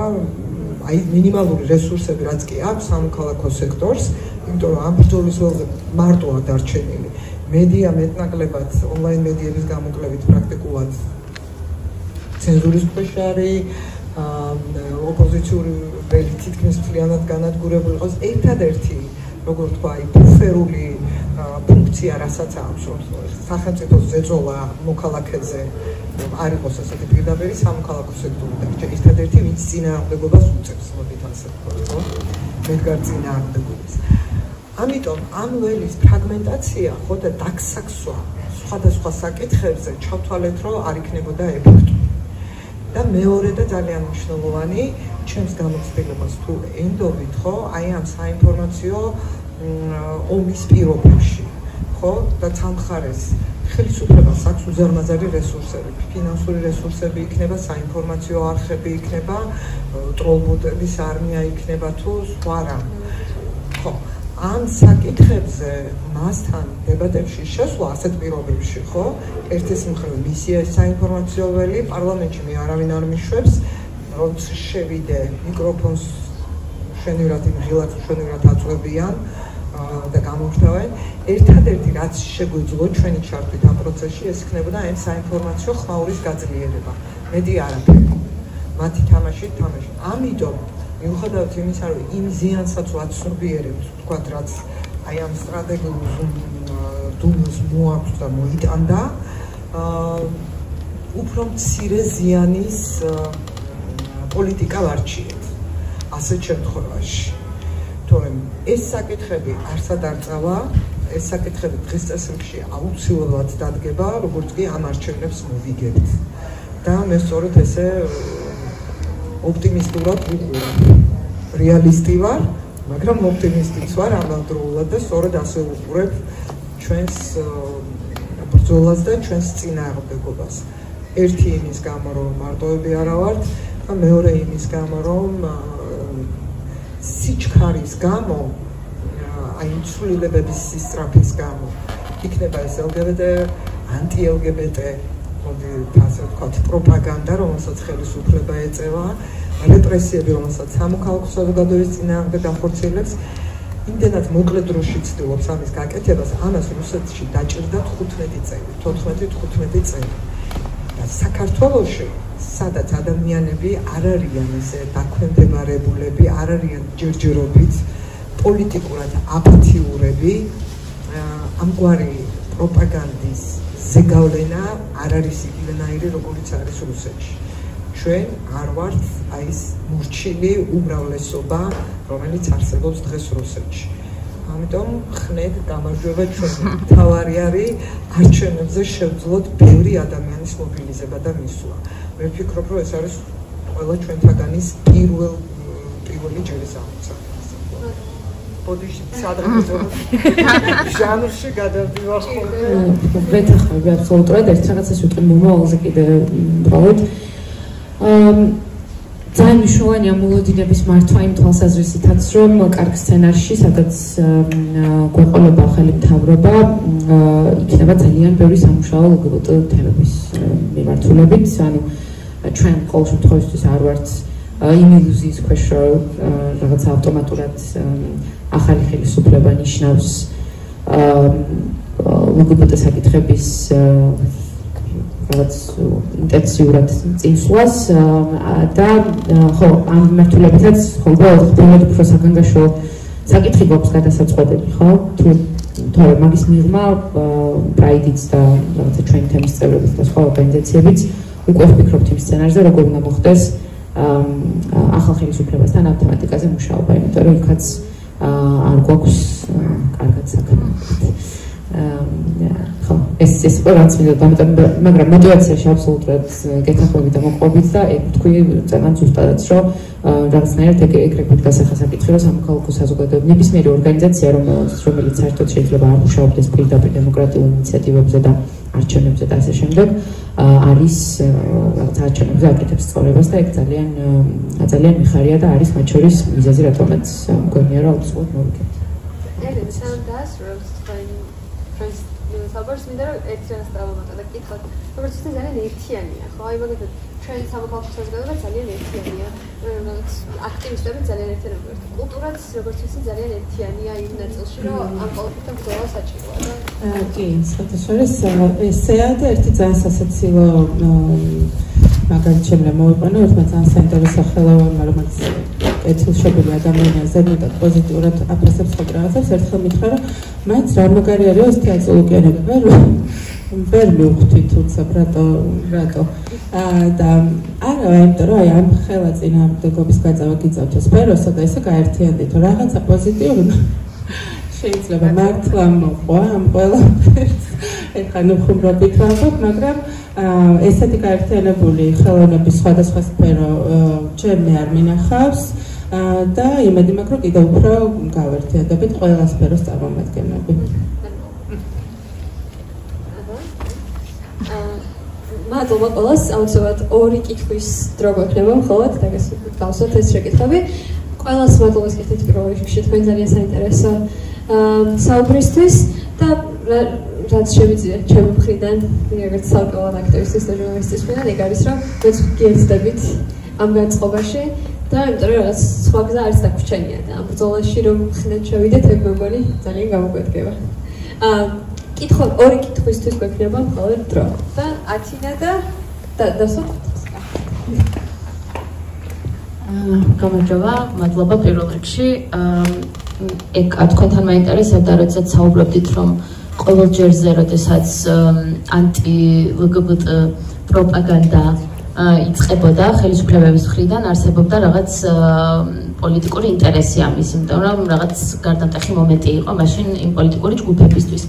აი მინიმალური რესურსები რაც კი აქვს სამოქალაქო სექტორს, იმიტომ რომ ამ ბრძოლის ველზე მარტოა დარჩენილი. მედია მეტნაკლებად ონლაინ მედიების გამოკლებით პრაქტიკულად ცენზურის ქვეშ არის, ოპოზიციური ველი თითქმის მთლიანად განადგურებული იყოს. ერთადერთი, როგორ თქვა, აი ბუფერული ფუნქცია რასაც აქვს, რომ სახელმწიფოს ზეწოლა მოქალაქეზე არ იყოს ასეთი პირდაპირი სამოქალაქო სექტორი და ერთადერთი ვინც წინააღმდეგობას უწევს, მოდით ასე ვთქვათ, ხო? მედგარ წინააღმდეგობას. ამიტომ ამ ველის ფრაგმენტაცია, ხო და დაგსაქსვა სხვადასხვა საკითხებზე ჩავთვალეთ, რომ არ იქნებოდა ეფექტური. და მეორე და ძალიან მნიშვნელოვანი, ჩემს გამოცდილებას თუ ენდობით, ხო, აი ამ საინფორმაციო ომის პირობებში, ხო, და სამხარეს ხელისუფლებას აქვს უზარმაზარი რესურსები, ფინანსური რესურსები იქნება, საინფორმაციო არხები იქნება, ტროლბოტების არმია იქნება თუ სხვა რამ. ხო, ამ საკითხებზე მასთან დებატებში შესვლა ასეთ პირობებში, ხო, ერთის მხრივ მისია საინფორმაციო ველი, პარლამენტში მე არავინ არ მიშვებს, რომ შევიდე მიკროფონს შენივრად იმღილად შენივრად აწვევიან და გამოვხდავენ. ერთადერთი რაც შეგვიძლია ჩვენი ჩართვით ამ პროცესში, ეს იქნებოდა ამ საინფორმაციო ხმაურის გაძლიერება. მედი არაფერი. მათი თამაში. ამიტომ მიუხედავად იმისა, რომ იმ ზიანსაც ვაცნობიერებთ, თქვათ, რაც აი ამ სტრატეგიულ დუმს მოაქვს და მოიტანდა, უფრო მცირე ზიანის პოლიტიკა ვარჩიეთ ასეთ შემთხვევაში. თორემ ეს საკითხები არსად არ წავა, ეს საკითხები დღის წესრიგში აუცილებლად დადგება, როგორც კი ამ არჩევნებს მოვიგებთ. და მე სწორედ ესე ოპტიმისტურად ვიყურებ. რეალისტი ვარ, მაგრამ ოპტიმისტიც ვარ ამავდროულად და სწორედ ასე ვუყურებ ჩვენს ბრძოლას და ჩვენს წინააღმდეგობას. ერთი იმის გამო, რომ მარტოები არა ვართ, და მეორე იმის გამო, რომ სიჩქარის გამო, აი ცვლილებების სისწრაფის გამო, იქნება ეს LGBT, ანტი-LGBT, მოდი ასე ვთქვათ, პროპაგანდა, რომელსაც ხელისუფლება ეწევა, რეპრესიები, რომელსაც სამოქალაქო საზოგადოების წინააღმდეგ ახორციელებს, იმდენად მოკლე დროში ცდილობს ამის გაკეთებას, ამას რუსეთში დაჭირდა 15 წელი. და საქართველოში, სადაც ადამიანები არ არიან ესე დაქვემდებარებულები, არ არიან ჯერჯერობით პოლიტიკურად აპათიურები, ამგვარი პროპაგანდის ზეგავლენა არ არის იგივენაირი, როგორიც არის რუსეთში. ჩვენ არ ვართ აი ეს მორჩილი უმრავლესობა, რომელიც არსებობს დღეს რუსეთში. ამიტომ ხნედ გამარჯვება ჩვენ. თავარი არის არჩევნებზე შევძლოთ ბევრი ადამიანის მობილიზება და მისვლა. მე ვფიქრობ, რომ ეს არის ყველა ჩვენთაგანის პირველი ჯერის ამოცანა. ბოდიში სადღაც ჟანრში გადავდივარ ხოლმე. ვეთახები აბსოლუტურად ერთ რაღაცას ვიტყვი მომავალზე კიდე უბრალოდ. ძალიან მნიშვნელოვანია მოლოდინების მართვა იმ თვალსაზრისითაც, რომ კარგ სცენარში, სადაც გვეყოლება ახალი მთავრობა, იქნება ძალიან ბევრი სამუშაო LGBT თემების მიმართულებით, ანუ ჩვენ ყოველ შემთხვევაში არ ვართ იმ ილუზიის ქვეშ, რომ რაღაცა ავტომატურად ახალი ხელისუფლება ნიშნავს LGBT საკითხების რაღაც ინტენსიურად წინსვლას და ხო ამ მიმართულებითაც ხოლმე უფრო საგანგაშო საკითხი გვაქვს გადასაწყვეტები, ხო? თორემ მაგის მიღმა პრაიდიც და რაღაცა ჩვენი თემის წევრებიც და სხვა ორგანიზაციებიც უკვე ვფიქრობთ იმ სცენარზე, როგორ უნდა მოხდეს ახალ ხელისუფლებასთან ამ თემატიკაზე მუშაობა, იმიტომ რომ იქაც არ გვაქვს კარგად საქმე. ხო, ეს ყველაც მინდა, მაგრამ мотиваციაში აბსოლუტურად გეთანხმებით და მოყვებით და თქვი ძალიან ზუსტადაც, რომ რაღაცნაირად ეგრეთ გასახა საკითხი, რომ სამოქალაქო საზოგადოების ნებისმიერი ორგანიზაცია, რომელიც საერთოდ შეიძლება არ მუშაობდეს პირდაპირ დემოკრატიულ ინიციატივებზე და არჩევნებზე და ასე შემდეგ, არის რაღაც არჩევნებზე აკეთებს სწავლებას და ეგ ძალიან მიხარია და არის მათ შორის მიზეზი, რატომაც მგონია, რომ აბსოლუტურად მოვიგებთ. საბარს მინდა რომ ერთიანს დავამატო და კითხოთ, როგორც ისე ძალიან ერთიანია, ხო? აი მაგალითად ჩვენ სამოქალაქო საზოგადოება ძალიან ერთიანია, რომელიც აქტივისტები ძალიან ერთიანია. კულტურაც როგორც ისე ძალიან ერთიანია იმ ნაწილში, რომ ამ პოლიტიკთან ბრძოლა საჭიროა და კი, საერთოდ ესეა და ერთი ძალიან სასაცილო მაგალითად შემიძლია მოვიყვანო, ერთმა ძალიან საინტერესო ხელოვანმა, რომელიც ეთილშობილი ადამიანია, ზედმეტად პოზიტიურად აფასებს ხოლმე რაღაცებს, ერთხელ მითხრა, რომ მაინც რა მაგარი არის ეს თეატროლოგიანება, ვერ მივხვდით უცებ რატო და არა, იმიტომ რომ აი ამ ხელა წინააღმდეგობის გაწევა გიწევთ სფეროსა და ესე გაერთიანდით, რომ რაღაცა პოზიტიური შეიძლება მართლა მოყვა ამ ყველაფერს. ეხლა ნუ ხუმრობით ვამბობ, მაგრამ ესეთი გაერთიანებული ხელოვნების სხვადასხვა სფერო ჩემი არ მინახავს და იმედი მაქვს, რომ კიდევ უფრო გავერთიანდებით ყველა სფეროს წარმომადგენლები. მადლობა ყველას, აუცილებლად ორი კითხვის დრო გვექნება მხოლოდ და გავსვათ ეს შეკითხები. ყველას მადლობას გიხდით პირველ რიგში, თქვენ ძალიან საინტერესო საუბრისთვის და რაც შევიძლია ჩემი მხრიდან, როგორც საუკეთესო აქტივისტის და ჟურნალისტის მხრიდან, ეგ არის, რომ მეც გიეცდებით ამ განწყობაში და იმიტომ რომ რაღაც სხვა გზა არის დაგვრჩენია და ამ ბრძოლაში რომ ხნედ შევიდეთ, ეგ მე მგონი ძალიან გამოგვედგება. ორი კითხვისთვის გვექნება მხოლოდ დრო და ათინა და საკუთავს. გამარჯობა, მადლობა პირველ რიგში. ეგ თქვენთან მაინტერესებდა, როდესაც საუბრობდით, რომ ყოველ ჯერზე, როდესაც ანტი-LGBT პროპაგანდა იწყებოდა ხელისუფლებების მხრიდან, არსებობდა რაღაც პოლიტიკური ინტერესი ამის, იმიტომ რომ რაღაც გარდამტეხი მომენტი იყო მაშინ იმ პოლიტიკური ჯგუფებისთვის.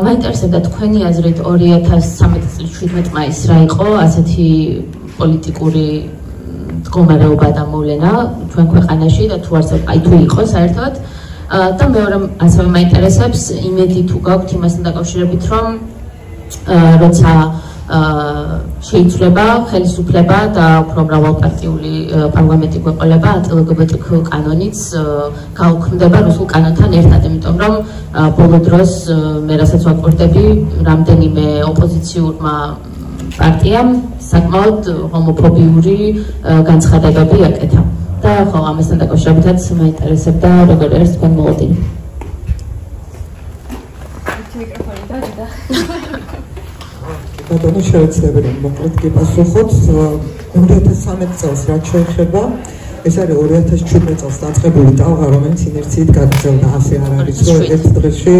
მაინტერესებდა თქვენი აზრით 2013 წლის 17 მაისს რა იყო ასეთი პოლიტიკური მდგომარეობა და მოვლენა თქვენ ქვეყანაში და თუ იყო საერთოდ და მეორე ასევე მაინტერესებს იმედი თუ გაქვთ იმასთან დაკავშირებით, რომ როცა შეიცვლება ხელისუფლება და უფრო მრავალპარტიული პარლამენტი გვეყოლება LGBT კანონიც გაუქმდება რუსულ კანონთან ერთად, იმიტომ რომ ბოლო დროს მე რასაც ვაკვირდები, რამდენიმე ოპოზიციურმა პარტიამ საკმაოდ ჰომოფობიური განცხადებები აკეთა. და ხო, ამასთან დაკავშირებითაც მაინტერესებდა როგორ არის თქვენ მოლოდინი. მიკროფონი და ბატონო შეიძლება რომ მოკლედ გიპასუხოთ 2013 წელს რაც შეეხება ეს არის 2017 წელს დაწყებული ტალღა, რომელიც ინერციით გაგრძელდა, ასე არ არის, რომ ერთ დღეში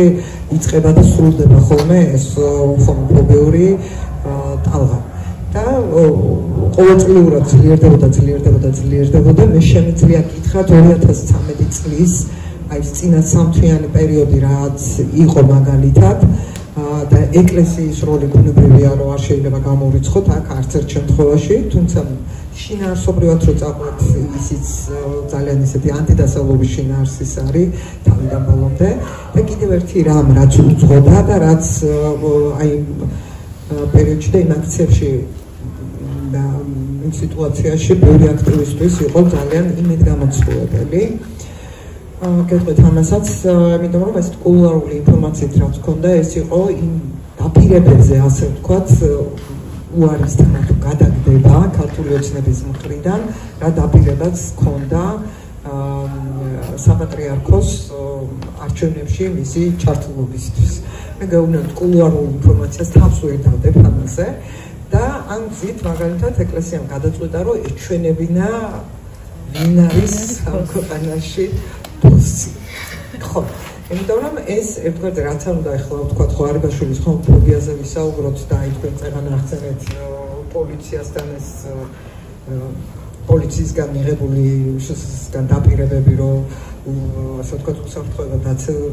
იწყება და სრულდება ხოლმე ეს ჰომოფობიური ტალღა. და ყოველწლიურად ძლიერდებოდა. მე შემიძლია გითხრათ 2013 წლის აი წინა სამთვიანი პერიოდი რაც იყო მაგალითად და ეკლესიის როლი ბუნებრივია რომ არ შეიძლება გამოვიცხოთ აქ არც ერთ შემთხვევაში, თუმცა შინაარსობრივად რო წაყვეთ ისიც ძალიან ისეთი ანტიდასავლური შინაარსის არის თავიდან ბოლომდე და კიდევ ერთი რამ რაც უძღოდა და რაც აი პერიოდში და იმ აქციებში და იმ სიტუაციაში ბევრი აქტივისტვის იყო ძალიან იმედგამოცხულებელი. გეტყვით ამასაც, იმიტომ რომ ეს კულუარული ინფორმაციით რაც ჰქონდა, ეს იყო იმ დაპირებებზე, ასე ვთქვათ, უარესთან თუ გადაგდება ქართული ოცნების მხრიდან, რა დაპირებაც ჰქონდა საპატრიარქოს არჩევნებში მისი ჩართულობისთვის. მე გეუბნებთ კულუარულ ინფორმაციას თავს ვერდავდებ ამაზე და ამ გზით მაგალითად ეკლესიამ გადაწყვიტა, რომ ეჩვენებინა ვინ არის ამ ქვეყანაში ბოსი. ხო, იმიტომ რომ ეს ერთგვარად რაც არ უნდა ეხლა ვთქვათ ხوارებაშვილის ჰომოფობიაზე ვისაუბროთ და აი თქვენ წეგან ახსენეთ პოლიციასთან ეს პოლიციისგან მიღებული დაპირებები, რომ ასე ვთქვათ უსაფრთხოება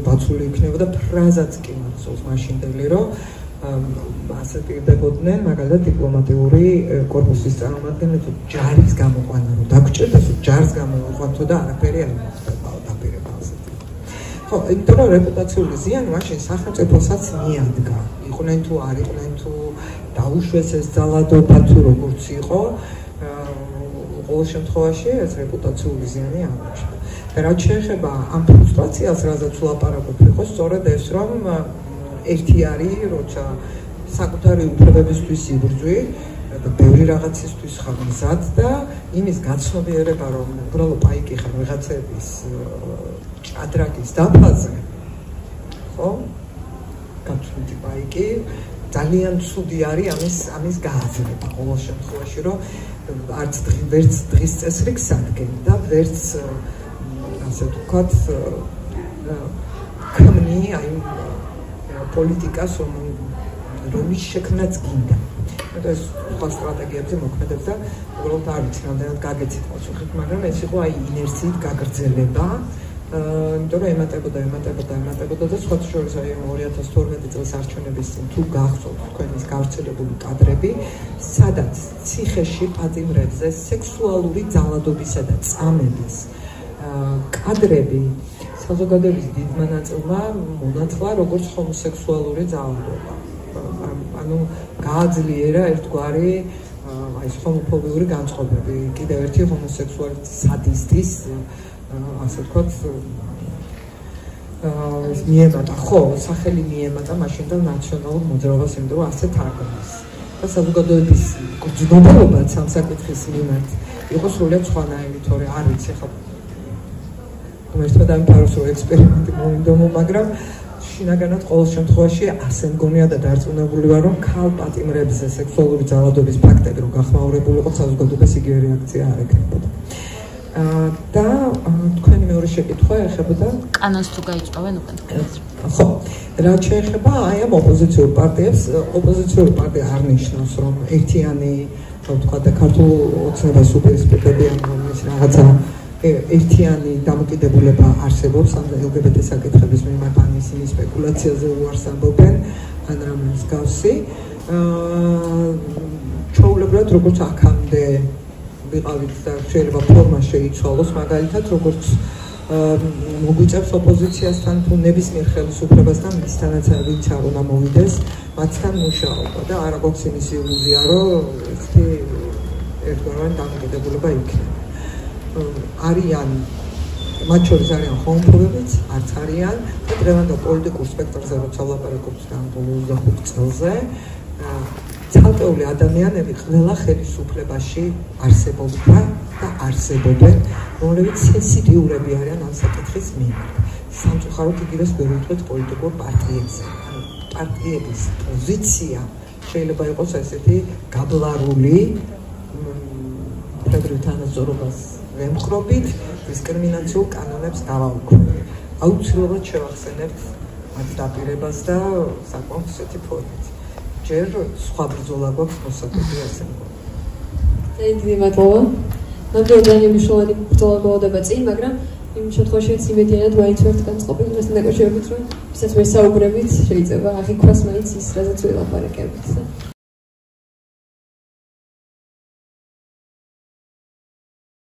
დაცული იქნებოდა, ფრაზაც კი მახსოვს მაშინდელი, რომ ასე პირდებოდნენ მაგალითად დიპლომატიური კორპუსის წარმომადგენლები, თუ ჯარის გამოყვანა რომ დაგჭირდეს, ჯარს გამოყვანთო და არაფერი არ მოხდებაო დაპირება ასეთი. ხო, იმიტომ რომ რეპუტაციული ზიანი მაშინ სახელმწიფოსაც მიადგა. იყვნენ თუ არ იყვნენ თუ დაუშვეს ეს ძალადობა თუ როგორც იყო, ყოველ შემთხვევაში ეს რეპუტაციული ზიანი აღმოჩნდა. და რაც შეეხება ამ ფრუსტრაციას, რაზეც ვლაპარაკობ, იყო სწორედ ეს, რომ ერთი არის, როცა საკუთარი უფლებებისთვის იბრძვი და ბევრი რაღაცისთვის ხარ მზად და იმის გაცნობიერება, რომ უბრალოდ პაიკი ხარ ვიღაცების ჭადრაკის დაფაზე, ხო? გაცნობი პაიკი ძალიან ცუდი არის ამის გააზრება ყოველ შემთხვევაში, რომ არც ვერც დღის წესრიგს ადგენს და ვერც ასე ვთქვათ ქმნი აი პოლიტიკას რომის შექმნაც გინდა. და ეს სხვა სტრატეგიებზე მოქმედებს და უბრალოდ არ ვიცი რამდენად გაგეცით პასუხით, მაგრამ ეს იყო აი ინერციით გაგრძელება, იმიტომ რომ ემატებოდა და სხვათა შორის აი 2012 წელს არჩევნების წინ თუ გახსოვთ თქვენის გავრცელებული კადრები, სადაც ციხეში პატიმრებზე სექსუალური ძალადობისა და წამების კადრები საზოგადოების დიდმა ნაწილმა მონათლა როგორც ჰომოსექსუალური ძალადობა. ანუ გააძლიერა ერთგვარი აი ჰომოფობიური განწყობები. კიდევ ერთი ჰომოსექსუალი სადისტის ასე ვთქვათ მიემატა, ხო, სახელი მიემატა მაშინდელ ნაციონალურ მოძრაობას, იმიტომ რომ ასე თარგმნის. და საზოგადოების გრძნობობაც ამ საკითხის მიმართ იყო სრულიად სხვანაირი, თორე არ ვიცი ხო ერთმა დამთავროს რომ ექსპერიმენტი მომიდომო, მაგრამ შინაგანად ყოველ შემთხვევაში ასე მგონია და დარწმუნებული ვარ, რომ ქალ-პატიმრებზე სექსუალური ძალადობის ფაქტები რომ გახმაურებული იყო, საზოგადოებას იგივე რეაქცია არ ექნებოდა. და თქვენი მეორე შეკითხვა ეხებოდა კანონს თუ გაიწვევენ უკან. ხო, რაც შეეხება აი ამ ოპოზიციურ პარტიებს, ოპოზიციური პარტია არ ნიშნავს, რომ ერთიანი, რა ვთქვა, და ქართულ ოცნებას უპირისპირდებიან, რომ ის რაღაცა ერთიანი დამოკიდებულება არსებობს ამ LGBT საკითხების მიმართ, ან ისინი სპეკულაციაზე უარს ამბობენ, ან რამე მსგავსი. ჩვეულებრივად როგორც აქამდე ვიყავით და შეიძლება ფორმა შეიცვალოს, მაგალითად როგორც მოგვიწევს ოპოზიციასთან თუ ნებისმიერ ხელისუფლებასთან მისთანაც ვინც არ უნდა მოვიდეს მათთან მუშაობა და არა გვაქვს იმის ილუზია რომ ერთი ერთგვაროვანი დამოკიდებულება იქნება არიან მათ შორის არიან ხომფობებიც არც არიან და დღევანდელ პოლიტიკურ სპექტრზე როცა ვლაპარაკობთ ამ ბოლო 25 წელზე ცალკეული ადამიანები ყველა ხელისუფლებაში არსებობდა და არსებობენ, რომლებიც სენსიტიურები არიან ამ საკითხის მიმართ. სამწუხაროდ იგივეს ვერ ვიტყვით პოლიტიკურ პარტიებზე. ანუ პარტიების პოზიცია შეიძლება იყოს ესეთი გაბლარული ფედერალურ თანასწორობას ვემხრობით, დისკრიმინაციულ კანონებს დავაუქმებით. აუცილებლად შევახსენებთ მათ დაპირებას და საკმაოდ ისეთი ფორმით. ჯერ სხვა ბრძოლა გვაქვს მოსაკვეთი ასე. დიდი მადლობა. ნამდვილად ძალიან მნიშვნელოვანი ბრძოლა გველოდება წინ, მაგრამ იმ შემთხვევაშიც იმედიანად მაინც ვართ განწყობილ მასთან დაკავშირებით, რომ ვისაც ვერ საუბრებით, შეიძლება აღიქვას მაინც ის, რაზეც ველაპარაკებით.